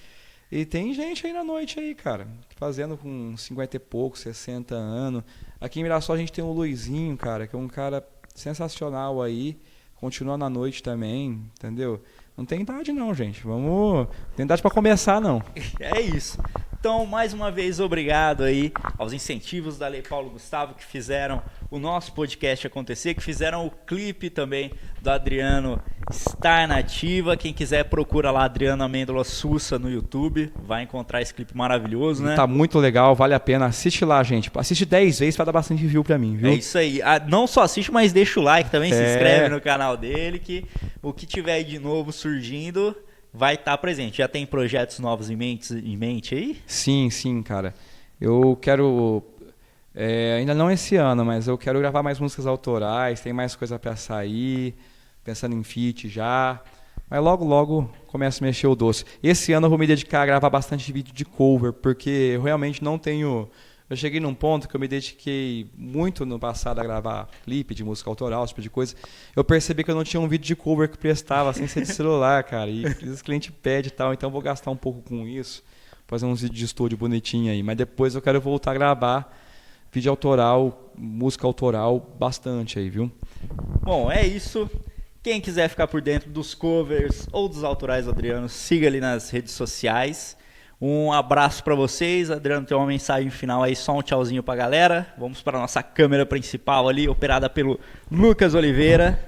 E tem gente aí na noite aí, cara, fazendo com 50 e pouco, 60 anos. Aqui em Mirassol a gente tem o Luizinho, cara, que é um cara sensacional aí. Continua na noite também, entendeu? Não tem idade não, gente. Não tem idade pra começar, não. É isso. Então, mais uma vez, obrigado aí aos incentivos da Lei Paulo Gustavo, que fizeram o nosso podcast acontecer, que fizeram o clipe também do Adriano estar na ativa. Quem quiser, procura lá Adriano Amêndola Sussa no YouTube, vai encontrar esse clipe maravilhoso, né? Tá muito legal, vale a pena. Assiste lá, gente. Assiste 10 vezes pra dar bastante view pra mim, viu? É isso aí. Não só assiste, mas deixa o like também, se inscreve no canal dele, que o que tiver aí de novo surgindo vai estar presente. Já tem projetos novos em mente aí? Sim, cara. Eu quero, ainda não esse ano, mas eu quero gravar mais músicas autorais, tem mais coisa para sair, pensando em feat já. Mas logo, logo começo a mexer o doce. Esse ano eu vou me dedicar a gravar bastante vídeo de cover, porque eu realmente não tenho... Eu cheguei num ponto que eu me dediquei muito no passado a gravar clipe de música autoral, esse tipo de coisa. Eu percebi que eu não tinha um vídeo de cover que prestava, sem ser de celular, cara. E os clientes pedem e tal, então eu vou gastar um pouco com isso, fazer uns vídeos de estúdio bonitinho aí. Mas depois eu quero voltar a gravar vídeo autoral, música autoral, bastante aí, viu? Bom, é isso. Quem quiser ficar por dentro dos covers ou dos autorais do Adriano, siga ali nas redes sociais. Um abraço para vocês. Adriano tem uma mensagem final aí, só um tchauzinho pra galera. Vamos para a nossa câmera principal ali, operada pelo Lucas Oliveira.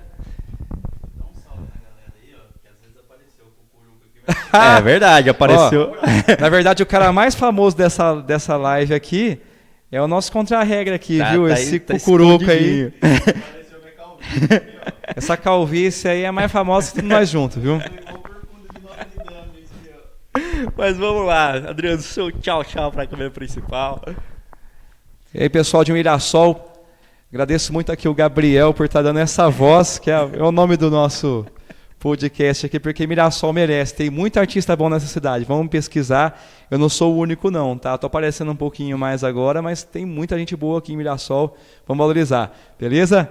Dá um salve na galera aí, ó, que às vezes apareceu o Cucuruca aqui. É verdade, apareceu. Ó, na verdade, o cara mais famoso dessa live aqui é o nosso contra-regra aqui, viu? Esse Cucuruca aí. Apareceu minha calvície. Essa calvície aí é mais famosa que nós juntos, viu? Mas vamos lá, Adriano, seu tchau para a câmera principal. E aí, pessoal de Mirassol, agradeço muito aqui o Gabriel por estar dando essa voz, que é o nome do nosso podcast aqui, porque Mirassol merece. Tem muito artista bom nessa cidade, vamos pesquisar. Eu não sou o único não, tá? Tô aparecendo um pouquinho mais agora, mas tem muita gente boa aqui em Mirassol, vamos valorizar, beleza?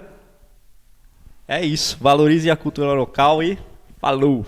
É isso, valorize a cultura local e falou!